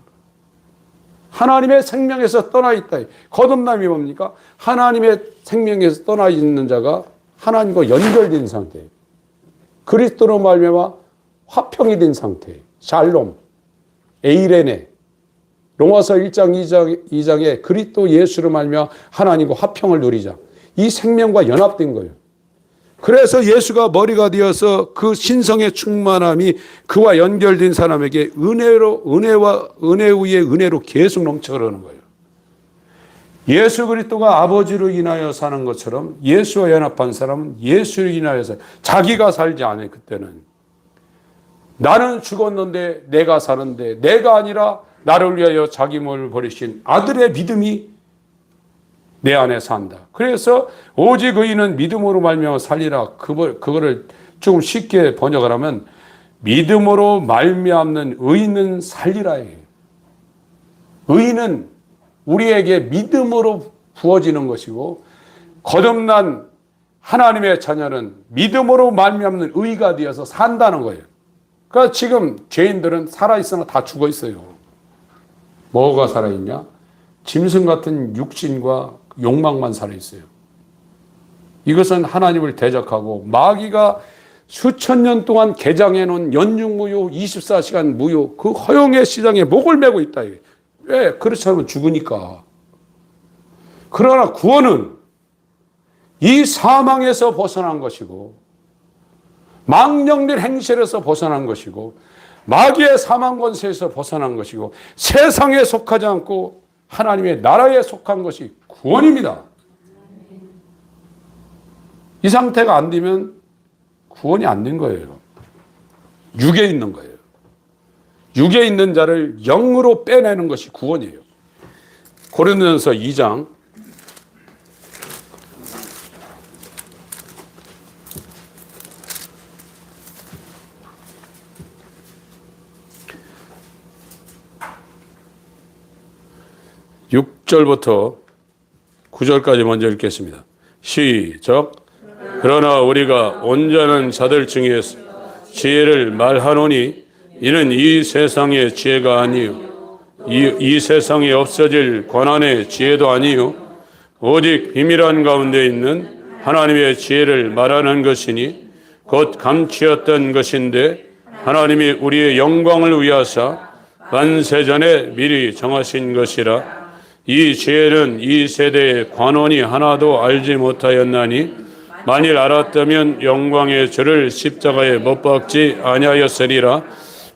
하나님의 생명에서 떠나 있다. 거듭남이 뭡니까? 하나님의 생명에서 떠나 있는 자가 하나님과 연결된 상태예요. 그리스도로 말미암아 화평이 된 상태예요. 샬롬. 에이레네. 로마서 1장 2장에 그리스도 예수로 말미암아 하나님과 화평을 누리자. 이 생명과 연합된 거예요. 그래서 예수가 머리가 되어서 그 신성의 충만함이 그와 연결된 사람에게 은혜 위에 은혜로 계속 넘쳐 흐르는 거예요. 예수 그리스도가 아버지로 인하여 사는 것처럼 예수와 연합한 사람은 예수로 인하여 자기가 살지 않아요. 그때는 나는 죽었는데 내가 사는데 내가 아니라 나를 위하여 자기 몸을 버리신 아들의 믿음이 내 안에 산다. 그래서 오직 의인은 믿음으로 말미암아 살리라. 그거를 조금 쉽게 번역을 하면 믿음으로 말미암는 의인은 살리라예요. 의인은 우리에게 믿음으로 부어지는 것이고 거듭난 하나님의 자녀는 믿음으로 말미암는 의가 되어서 산다는 거예요. 그러니까 지금 죄인들은 살아있으나 다 죽어 있어요. 뭐가 살아있냐? 짐승 같은 육신과 욕망만 살아있어요. 이것은 하나님을 대적하고 마귀가 수천 년 동안 개장해 놓은 연중무효 24시간 무효 그 허용의 시장에 목을 메고 있다. 왜? 그렇지 않으면 죽으니까. 그러나 구원은 이 사망에서 벗어난 것이고 망령된 행실에서 벗어난 것이고 마귀의 사망 권세에서 벗어난 것이고 세상에 속하지 않고 하나님의 나라에 속한 것이 구원입니다. 이 상태가 안 되면 구원이 안 된 거예요. 육에 있는 거예요. 육에 있는 자를 영으로 빼내는 것이 구원이에요. 고린도전서 2장 6절부터 9절까지 먼저 읽겠습니다. 시작. 그러나 우리가 온전한 자들 중에서 지혜를 말하노니 이는 이 세상의 지혜가 아니요 이 세상에 없어질 권한의 지혜도 아니요 오직 비밀한 가운데 있는 하나님의 지혜를 말하는 것이니 곧 감추었던 것인데 하나님이 우리의 영광을 위하사 만세전에 미리 정하신 것이라. 이 지혜는 이 세대의 관원이 하나도 알지 못하였나니 만일 알았다면 영광의 주를 십자가에 못 박지 아니하였으리라.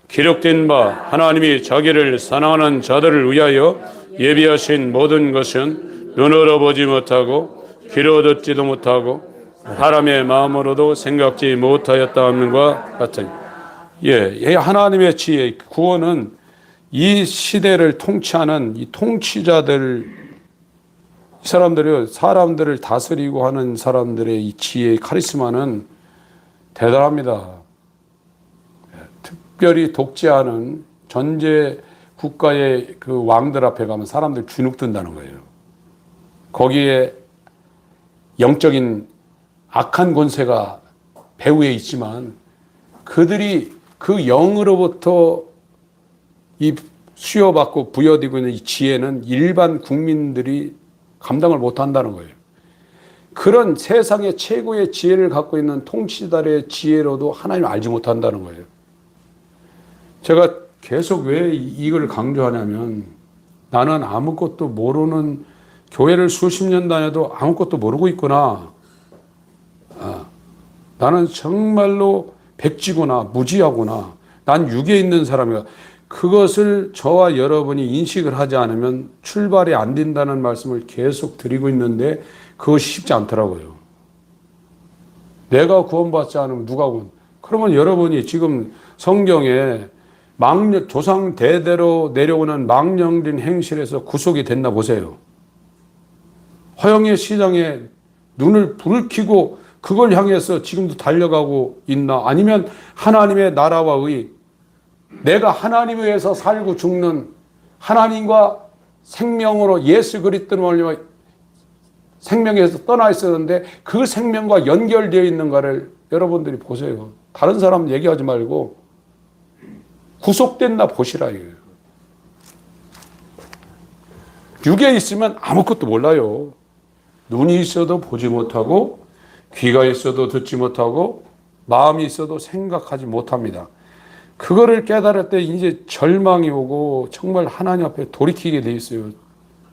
기록된 바 하나님이 자기를 사랑하는 자들을 위하여 예비하신 모든 것은 눈으로 보지 못하고 귀로 듣지도 못하고 사람의 마음으로도 생각지 못하였다 함과 같으니. 하나님의 지혜 구원은 이 시대를 통치하는 이 통치자들, 이 사람들을 다스리고 하는 사람들의 이 지혜의 카리스마는 대단합니다. 특별히 독재하는 전제 국가의 그 왕들 앞에 가면 사람들 주눅든다는 거예요. 거기에 영적인 악한 권세가 배후에 있지만 그들이 그 영으로부터 이 수여받고 부여되고 있는 이 지혜는 일반 국민들이 감당을 못한다는 거예요. 그런 세상의 최고의 지혜를 갖고 있는 통치자들의 지혜로도 하나님을 알지 못한다는 거예요. 제가 계속 왜 이걸 강조하냐면 나는 아무것도 모르는 교회를 수십 년 다녀도 아무것도 모르고 있구나. 나는 정말로 백지구나, 무지하구나. 난 육에 있는 사람이야. 그것을 저와 여러분이 인식을 하지 않으면 출발이 안 된다는 말씀을 계속 드리고 있는데 그것이 쉽지 않더라고요. 내가 구원받지 않으면 누가 구원? 그러면 여러분이 지금 성경에 조상 대대로 내려오는 망령된 행실에서 구속이 됐나 보세요. 허영의 시장에 눈을 붉히고 그걸 향해서 지금도 달려가고 있나? 아니면 하나님의 나라와 의, 내가 하나님에 의해서 살고 죽는 하나님과 생명으로 예수 그리스도로 생명에서 떠나 있었는데 그 생명과 연결되어 있는가를 여러분들이 보세요. 다른 사람 얘기하지 말고 구속됐나 보시라 이거예요. 육에 있으면 아무것도 몰라요. 눈이 있어도 보지 못하고 귀가 있어도 듣지 못하고 마음이 있어도 생각하지 못합니다. 그거를 깨달을 때 이제 절망이 오고 정말 하나님 앞에 돌이키게 돼 있어요.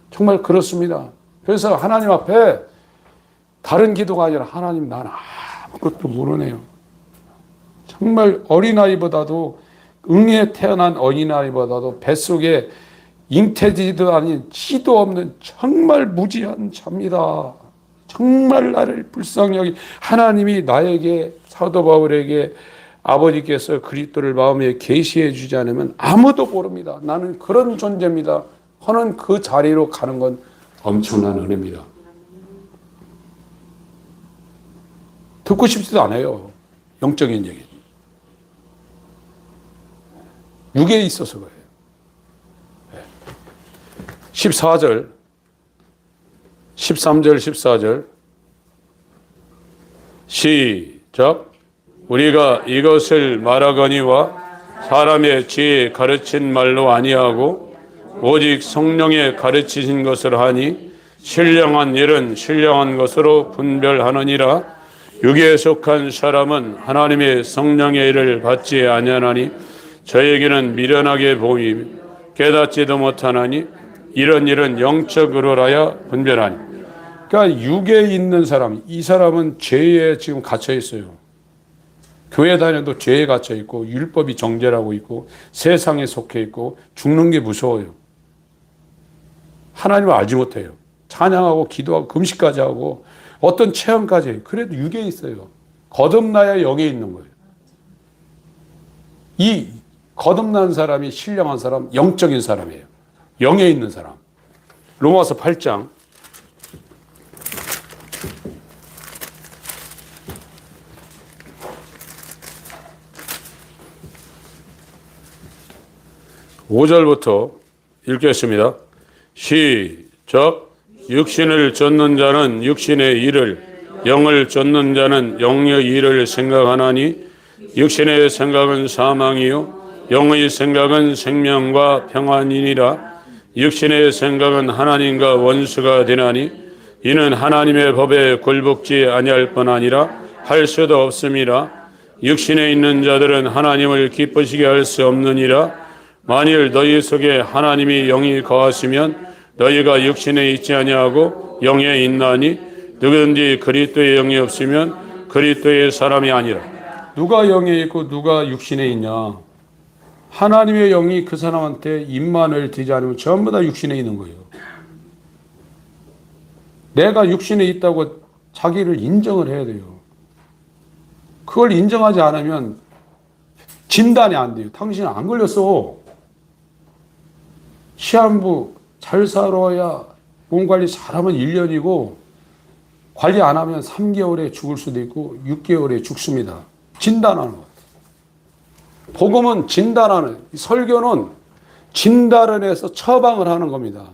정말 그렇습니다. 그래서 하나님 앞에 다른 기도가 아니라 하나님 난 아무것도 모르네요. 정말 어린아이보다도 응에 태어난 어린아이보다도 뱃속에 잉태지도 아닌 씨도 없는 정말 무지한 자입니다. 정말 나를 불쌍히 여기 하나님이 나에게 사도 바울에게 아버지께서 그리스도를 마음에 계시해 주지 않으면 아무도 모릅니다. 나는 그런 존재입니다. 하는 그 자리로 가는 건 엄청난 은혜입니다. 듣고 싶지도 않아요. 영적인 얘기. 육에 있어서 그래요. 14절, 13절, 14절. 시작. 우리가 이것을 말하거니와 사람의 지혜 가르친 말로 아니하고 오직 성령의 가르치신 것을 하니 신령한 일은 신령한 것으로 분별하느니라. 육에 속한 사람은 하나님의 성령의 일을 받지 아니하나니 저에게는 미련하게 보이며 깨닫지도 못하나니 이런 일은 영적으로라야 분별하니. 그러니까 육에 있는 사람, 이 사람은 죄에 지금 갇혀 있어요. 교회 다녀도 죄에 갇혀 있고 율법이 정죄라고 있고 세상에 속해 있고 죽는 게 무서워요. 하나님을 알지 못해요. 찬양하고 기도하고 금식까지 하고 어떤 체험까지 해요. 그래도 육에 있어요. 거듭나야 영에 있는 거예요. 이 거듭난 사람이 신령한 사람, 영적인 사람이에요. 영에 있는 사람. 로마서 8장 5절부터 읽겠습니다. 시작. 육신을 쫓는 자는 육신의 일을, 영을 쫓는 자는 영의 일을 생각하나니 육신의 생각은 사망이요 영의 생각은 생명과 평안이니라. 육신의 생각은 하나님과 원수가 되나니 이는 하나님의 법에 굴복지 아니할 뿐 아니라 할 수도 없음이라. 육신에 있는 자들은 하나님을 기쁘시게 할 수 없느니라. 만일 너희 속에 하나님이 영이 거하시면 너희가 육신에 있지 아니하고 영에 있나니 누구든지 그리스도의 영이 없으면 그리스도의 사람이 아니라. 누가 영에 있고 누가 육신에 있냐? 하나님의 영이 그 사람한테 임만을 되지 않으면 전부 다 육신에 있는 거예요. 내가 육신에 있다고 자기를 인정을 해야 돼요. 그걸 인정하지 않으면 진단이 안 돼요. 당신은 안 걸렸어. 시한부 잘 살아야 몸 관리 잘하면 1년이고 관리 안 하면 3개월에 죽을 수도 있고 6개월에 죽습니다. 진단하는 것. 복음은 진단하는, 설교는 진단을 해서 처방을 하는 겁니다.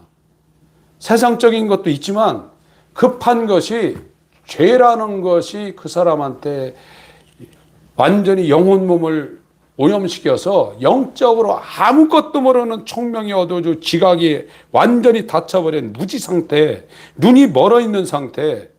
세상적인 것도 있지만 급한 것이 죄라는 것이 그 사람한테 완전히 영혼 몸을 오염시켜서 영적으로 아무것도 모르는 총명이 어두워지고 지각이 완전히 닫혀버린 무지 상태, 눈이 멀어 있는 상태.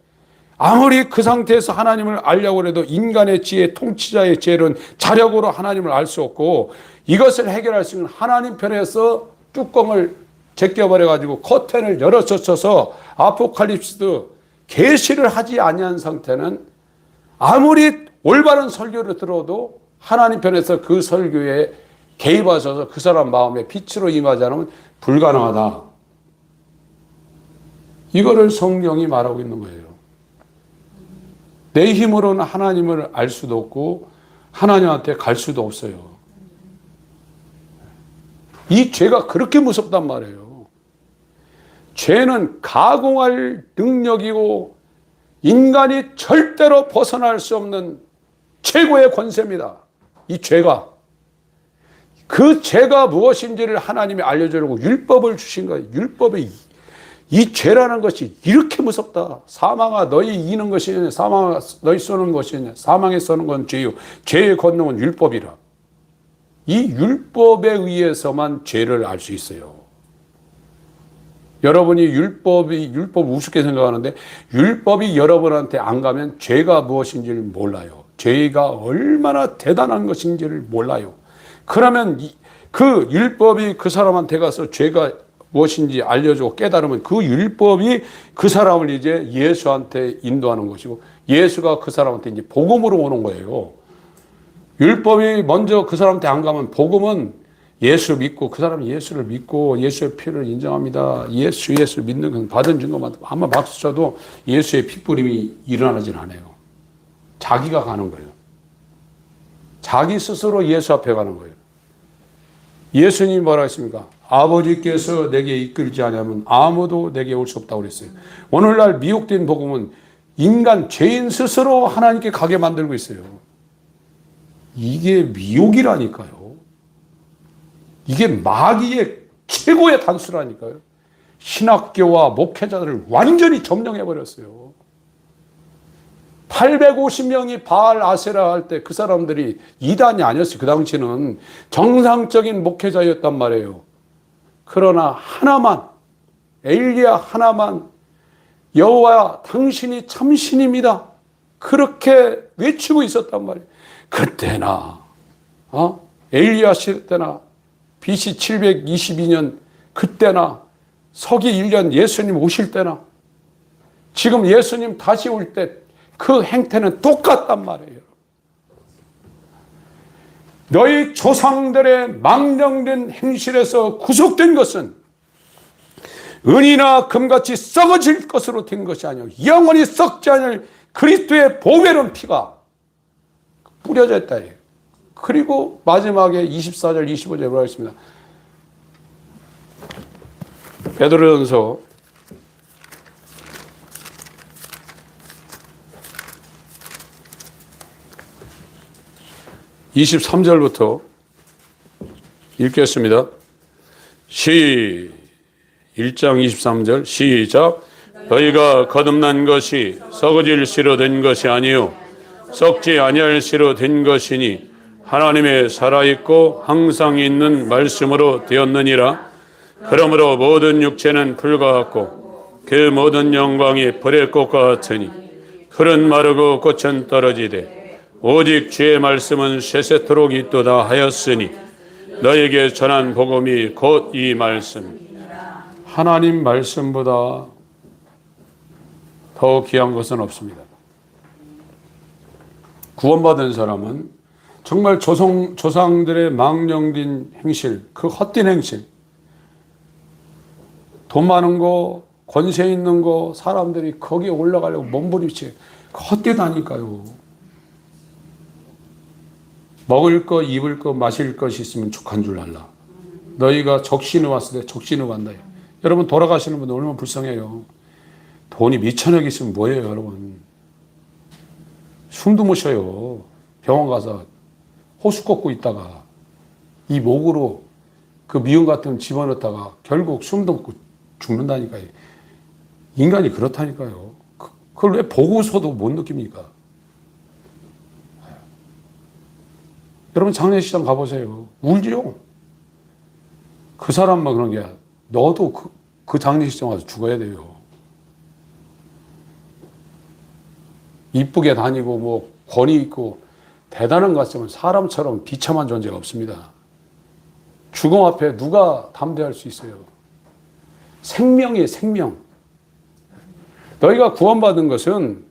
아무리 그 상태에서 하나님을 알려고 해도 인간의 지혜, 통치자의 지혜는 자력으로 하나님을 알 수 없고 이것을 해결할 수 있는 하나님 편에서 뚜껑을 제껴버려가지고 커튼을 열어젖혀서 아포칼립스도 계시를 하지 아니한 상태는 아무리 올바른 설교를 들어도 하나님 편에서 그 설교에 개입하셔서 그 사람 마음에 빛으로 임하지 않으면 불가능하다. 이거를 성경이 말하고 있는 거예요. 내 힘으로는 하나님을 알 수도 없고 하나님한테 갈 수도 없어요. 이 죄가 그렇게 무섭단 말이에요. 죄는 가공할 능력이고 인간이 절대로 벗어날 수 없는 최고의 권세입니다. 이 죄가. 그 죄가 무엇인지를 하나님이 알려주려고 율법을 주신 거예요. 율법이 이 죄라는 것이 이렇게 무섭다. 사망아 너희 이는 것이냐, 사망아 너희 쏘는 것이냐, 사망에 쏘는 건 죄요, 죄의 권능은 율법이라. 이 율법에 의해서만 죄를 알 수 있어요. 여러분이 율법 우습게 생각하는데 율법이 여러분한테 안 가면 죄가 무엇인지를 몰라요. 죄가 얼마나 대단한 것인지를 몰라요. 그러면 그 율법이 그 사람한테 가서 죄가 무엇인지 알려주고 깨달으면 그 율법이 그 사람을 이제 예수한테 인도하는 것이고 예수가 그 사람한테 이제 복음으로 오는 거예요. 율법이 먼저 그 사람한테 안 가면 복음은 예수를 믿고 그 사람이 예수를 믿고 예수의 피를 인정합니다. 예수를 믿는 건 받은 증거만 아마 박수 쳐도 예수의 핏부림이 일어나진 않아요. 자기가 가는 거예요. 자기 스스로 예수 앞에 가는 거예요. 예수님이 뭐라 했습니까? 아버지께서 내게 이끌지 않으면 아무도 내게 올 수 없다고 그랬어요. 오늘날 미혹된 복음은 인간 죄인 스스로 하나님께 가게 만들고 있어요. 이게 미혹이라니까요. 이게 마귀의 최고의 단수라니까요. 신학교와 목회자들을 완전히 점령해버렸어요. 850명이 바알 아세라 할 때 그 사람들이 이단이 아니었어요. 그 당시는 정상적인 목회자였단 말이에요. 그러나 하나만, 엘리야 하나만, 여호와 당신이 참 신입니다. 그렇게 외치고 있었단 말이에요. 그때나 엘리야 시대 때나 BC 722년 그때나 서기 1년 예수님 오실 때나 지금 예수님 다시 올 때 그 행태는 똑같단 말이에요. 너희 조상들의 망령된 행실에서 구속된 것은 은이나 금같이 썩어질 것으로 된 것이 아니요 영원히 썩지 않을 그리스도의 보배로운 피가 뿌려져 있다. 그리고 마지막에 24절 25절에 뭐라고 했습니다. 베드로전서 23절부터 읽겠습니다. 1장 23절 시작. 너희가 거듭난 것이 썩어질 씨로 된 것이 아니요 썩지 아니할 씨로 된 것이니 하나님의 살아있고 항상 있는 말씀으로 되었느니라. 그러므로 모든 육체는 풀과 같고 그 모든 영광이 불의 꽃과 같으니 풀은 마르고 꽃은 떨어지되 오직 주의 말씀은 세세토록 있도다 하였으니 너에게 전한 복음이 곧 이 말씀. 하나님 말씀보다 더 귀한 것은 없습니다. 구원받은 사람은 정말 조상들의 망령된 행실, 그 헛된 행실, 돈 많은 거, 권세 있는 거, 사람들이 거기에 올라가려고 몸부림치 헛되다니까요. 먹을 거, 입을 거, 마실 것이 있으면 족한 줄 알라. 너희가 적신에 왔을 때 적신에 간다. 여러분 돌아가시는 분들 얼마나 불쌍해요. 돈이 미천억 있으면 뭐예요, 여러분. 숨도 못 쉬어요. 병원 가서 호수 꺾고 있다가 이 목으로 그 미음 같은 거 집어넣다가 결국 숨도 못 죽는다니까요. 인간이 그렇다니까요. 그걸 왜 보고서도 못 느낍니까? 여러분 장례식장 가보세요. 울지요. 그 사람만 그런 게 아니라 너도 그 장례식장 와서 죽어야 돼요. 이쁘게 다니고 뭐 권위 있고 대단한 것 같지만 사람처럼 비참한 존재가 없습니다. 죽음 앞에 누가 담대할 수 있어요? 생명이에요, 생명. 너희가 구원받은 것은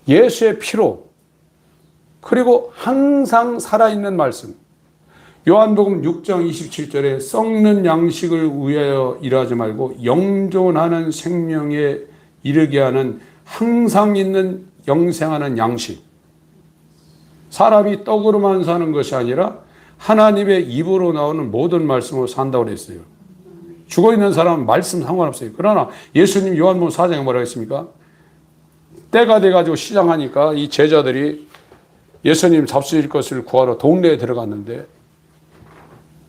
예수의 피로 그리고 항상 살아있는 말씀. 요한복음 6장 27절에 썩는 양식을 위하여 일하지 말고 영존하는 생명에 이르게 하는 항상 있는 영생하는 양식. 사람이 떡으로만 사는 것이 아니라 하나님의 입으로 나오는 모든 말씀으로 산다고 그랬어요. 죽어있는 사람은 말씀 상관없어요. 그러나 예수님 요한복음 4장에 뭐라고 했습니까? 때가 돼가지고 시장하니까 이 제자들이 예수님 잡수실 것을 구하러 동네에 들어갔는데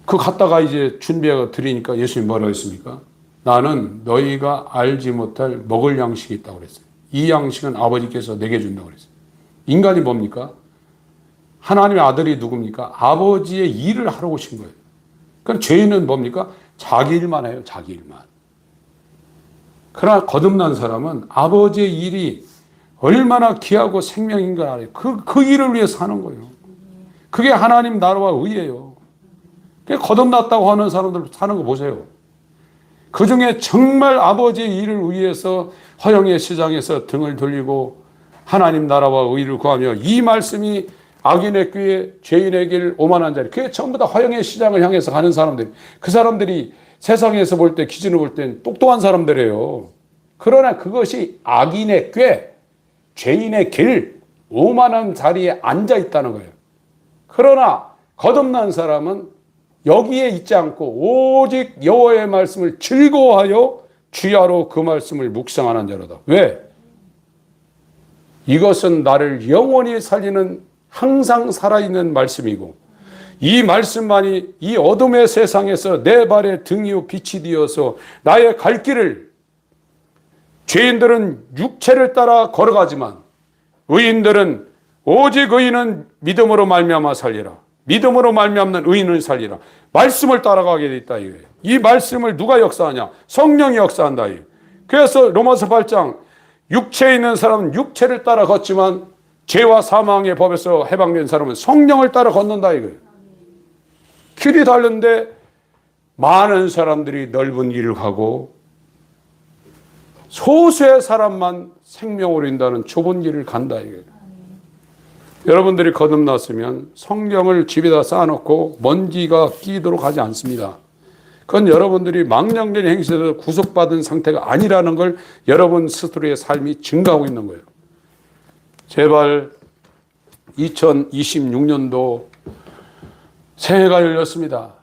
그 갔다가 이제 준비해 드리니까 예수님 뭐라고 했습니까? 나는 너희가 알지 못할 먹을 양식이 있다고 그랬어요. 이 양식은 아버지께서 내게 준다고 그랬어요. 인간이 뭡니까? 하나님의 아들이 누굽니까? 아버지의 일을 하러 오신 거예요. 그럼 죄인은 뭡니까? 자기 일만 해요. 자기 일만. 그러나 거듭난 사람은 아버지의 일이 얼마나 귀하고 생명인 걸 알아요. 그 일을 위해 사는 거예요. 그게 하나님 나라와 의예요. 그게 거듭났다고 하는 사람들 사는 거 보세요. 그 중에 정말 아버지의 일을 위해서 허영의 시장에서 등을 돌리고 하나님 나라와 의를 구하며 이 말씀이 악인의 귀에 죄인의 길 오만한 자리, 그게 전부 다 허영의 시장을 향해서 가는 사람들. 그 사람들이 세상에서 볼 때, 기준으로 볼 땐 똑똑한 사람들이에요. 그러나 그것이 악인의 꾀, 죄인의 길, 오만한 자리에 앉아 있다는 거예요. 그러나 거듭난 사람은 여기에 있지 않고 오직 여호와의 말씀을 즐거워하여 주야로 그 말씀을 묵상하는 자로다. 왜? 이것은 나를 영원히 살리는 항상 살아있는 말씀이고 이 말씀만이 이 어둠의 세상에서 내 발의 등이요 빛이 되어서 나의 갈 길을, 죄인들은 육체를 따라 걸어가지만 의인들은 오직 의인은 믿음으로 말미암아 살리라. 믿음으로 말미암는 의인을 살리라. 말씀을 따라가게 돼 있다 이거예요. 이 말씀을 누가 역사하냐? 성령이 역사한다 이거예요. 그래서 로마서 8장 육체에 있는 사람은 육체를 따라 걷지만 죄와 사망의 법에서 해방된 사람은 성령을 따라 걷는다 이거예요. 길이 다른데 많은 사람들이 넓은 길을 가고 소수의 사람만 생명으로 인도하는 좁은 길을 간다 이거예요. 여러분들이 거듭났으면 성경을 집에다 쌓아놓고 먼지가 끼도록 하지 않습니다. 그건 여러분들이 망령된 행실에서 구속받은 상태가 아니라는 걸 여러분 스스로의 삶이 증가하고 있는 거예요. 제발 2026년도 새해가 열렸습니다.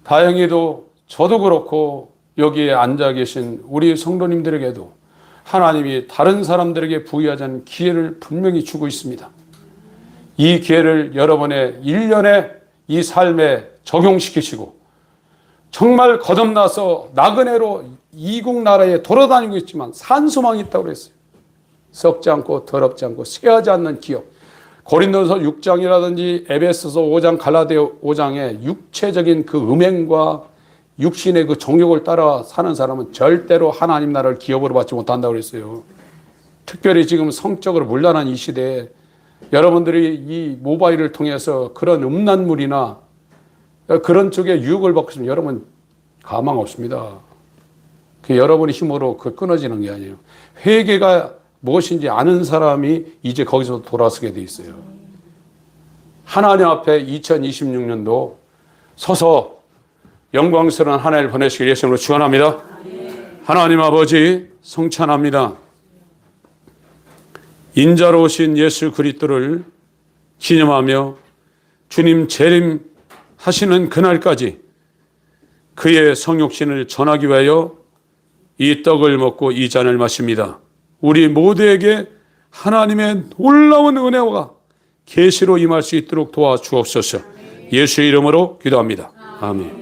다행히도 저도 그렇고 여기에 앉아 계신 우리 성도님들에게도 하나님이 다른 사람들에게 부여하지 않은 기회를 분명히 주고 있습니다. 이 기회를 여러분의 일련의 이 삶에 적용시키시고 정말 거듭나서 나그네로 이국 나라에 돌아다니고 있지만 산소망이 있다고 그랬어요. 썩지 않고 더럽지 않고 쇠하지 않는 기업. 고린도서 6장이라든지 에베소서 5장, 갈라디아 5장의 육체적인 그 음행과 육신의 그 정욕을 따라 사는 사람은 절대로 하나님 나라를 기업으로 받지 못한다고 그랬어요. 특별히 지금 성적으로 문란한 이 시대에 여러분들이 이 모바일을 통해서 그런 음란물이나 그런 쪽에 유혹을 받고 있으면 여러분 가망 없습니다. 그 여러분의 힘으로 그 끊어지는 게 아니에요. 회개가 무엇인지 아는 사람이 이제 거기서 돌아서게 돼 있어요. 하나님 앞에 2026년도 서서 영광스러운 한 해를 보내시길 예수님으로 축원합니다. 하나님 아버지 성찬합니다. 인자로 오신 예수 그리스도를 기념하며 주님 재림하시는 그날까지 그의 성육신을 전하기 위하여 이 떡을 먹고 이 잔을 마십니다. 우리 모두에게 하나님의 놀라운 은혜와 계시로 임할 수 있도록 도와주옵소서. 예수의 이름으로 기도합니다. 아멘.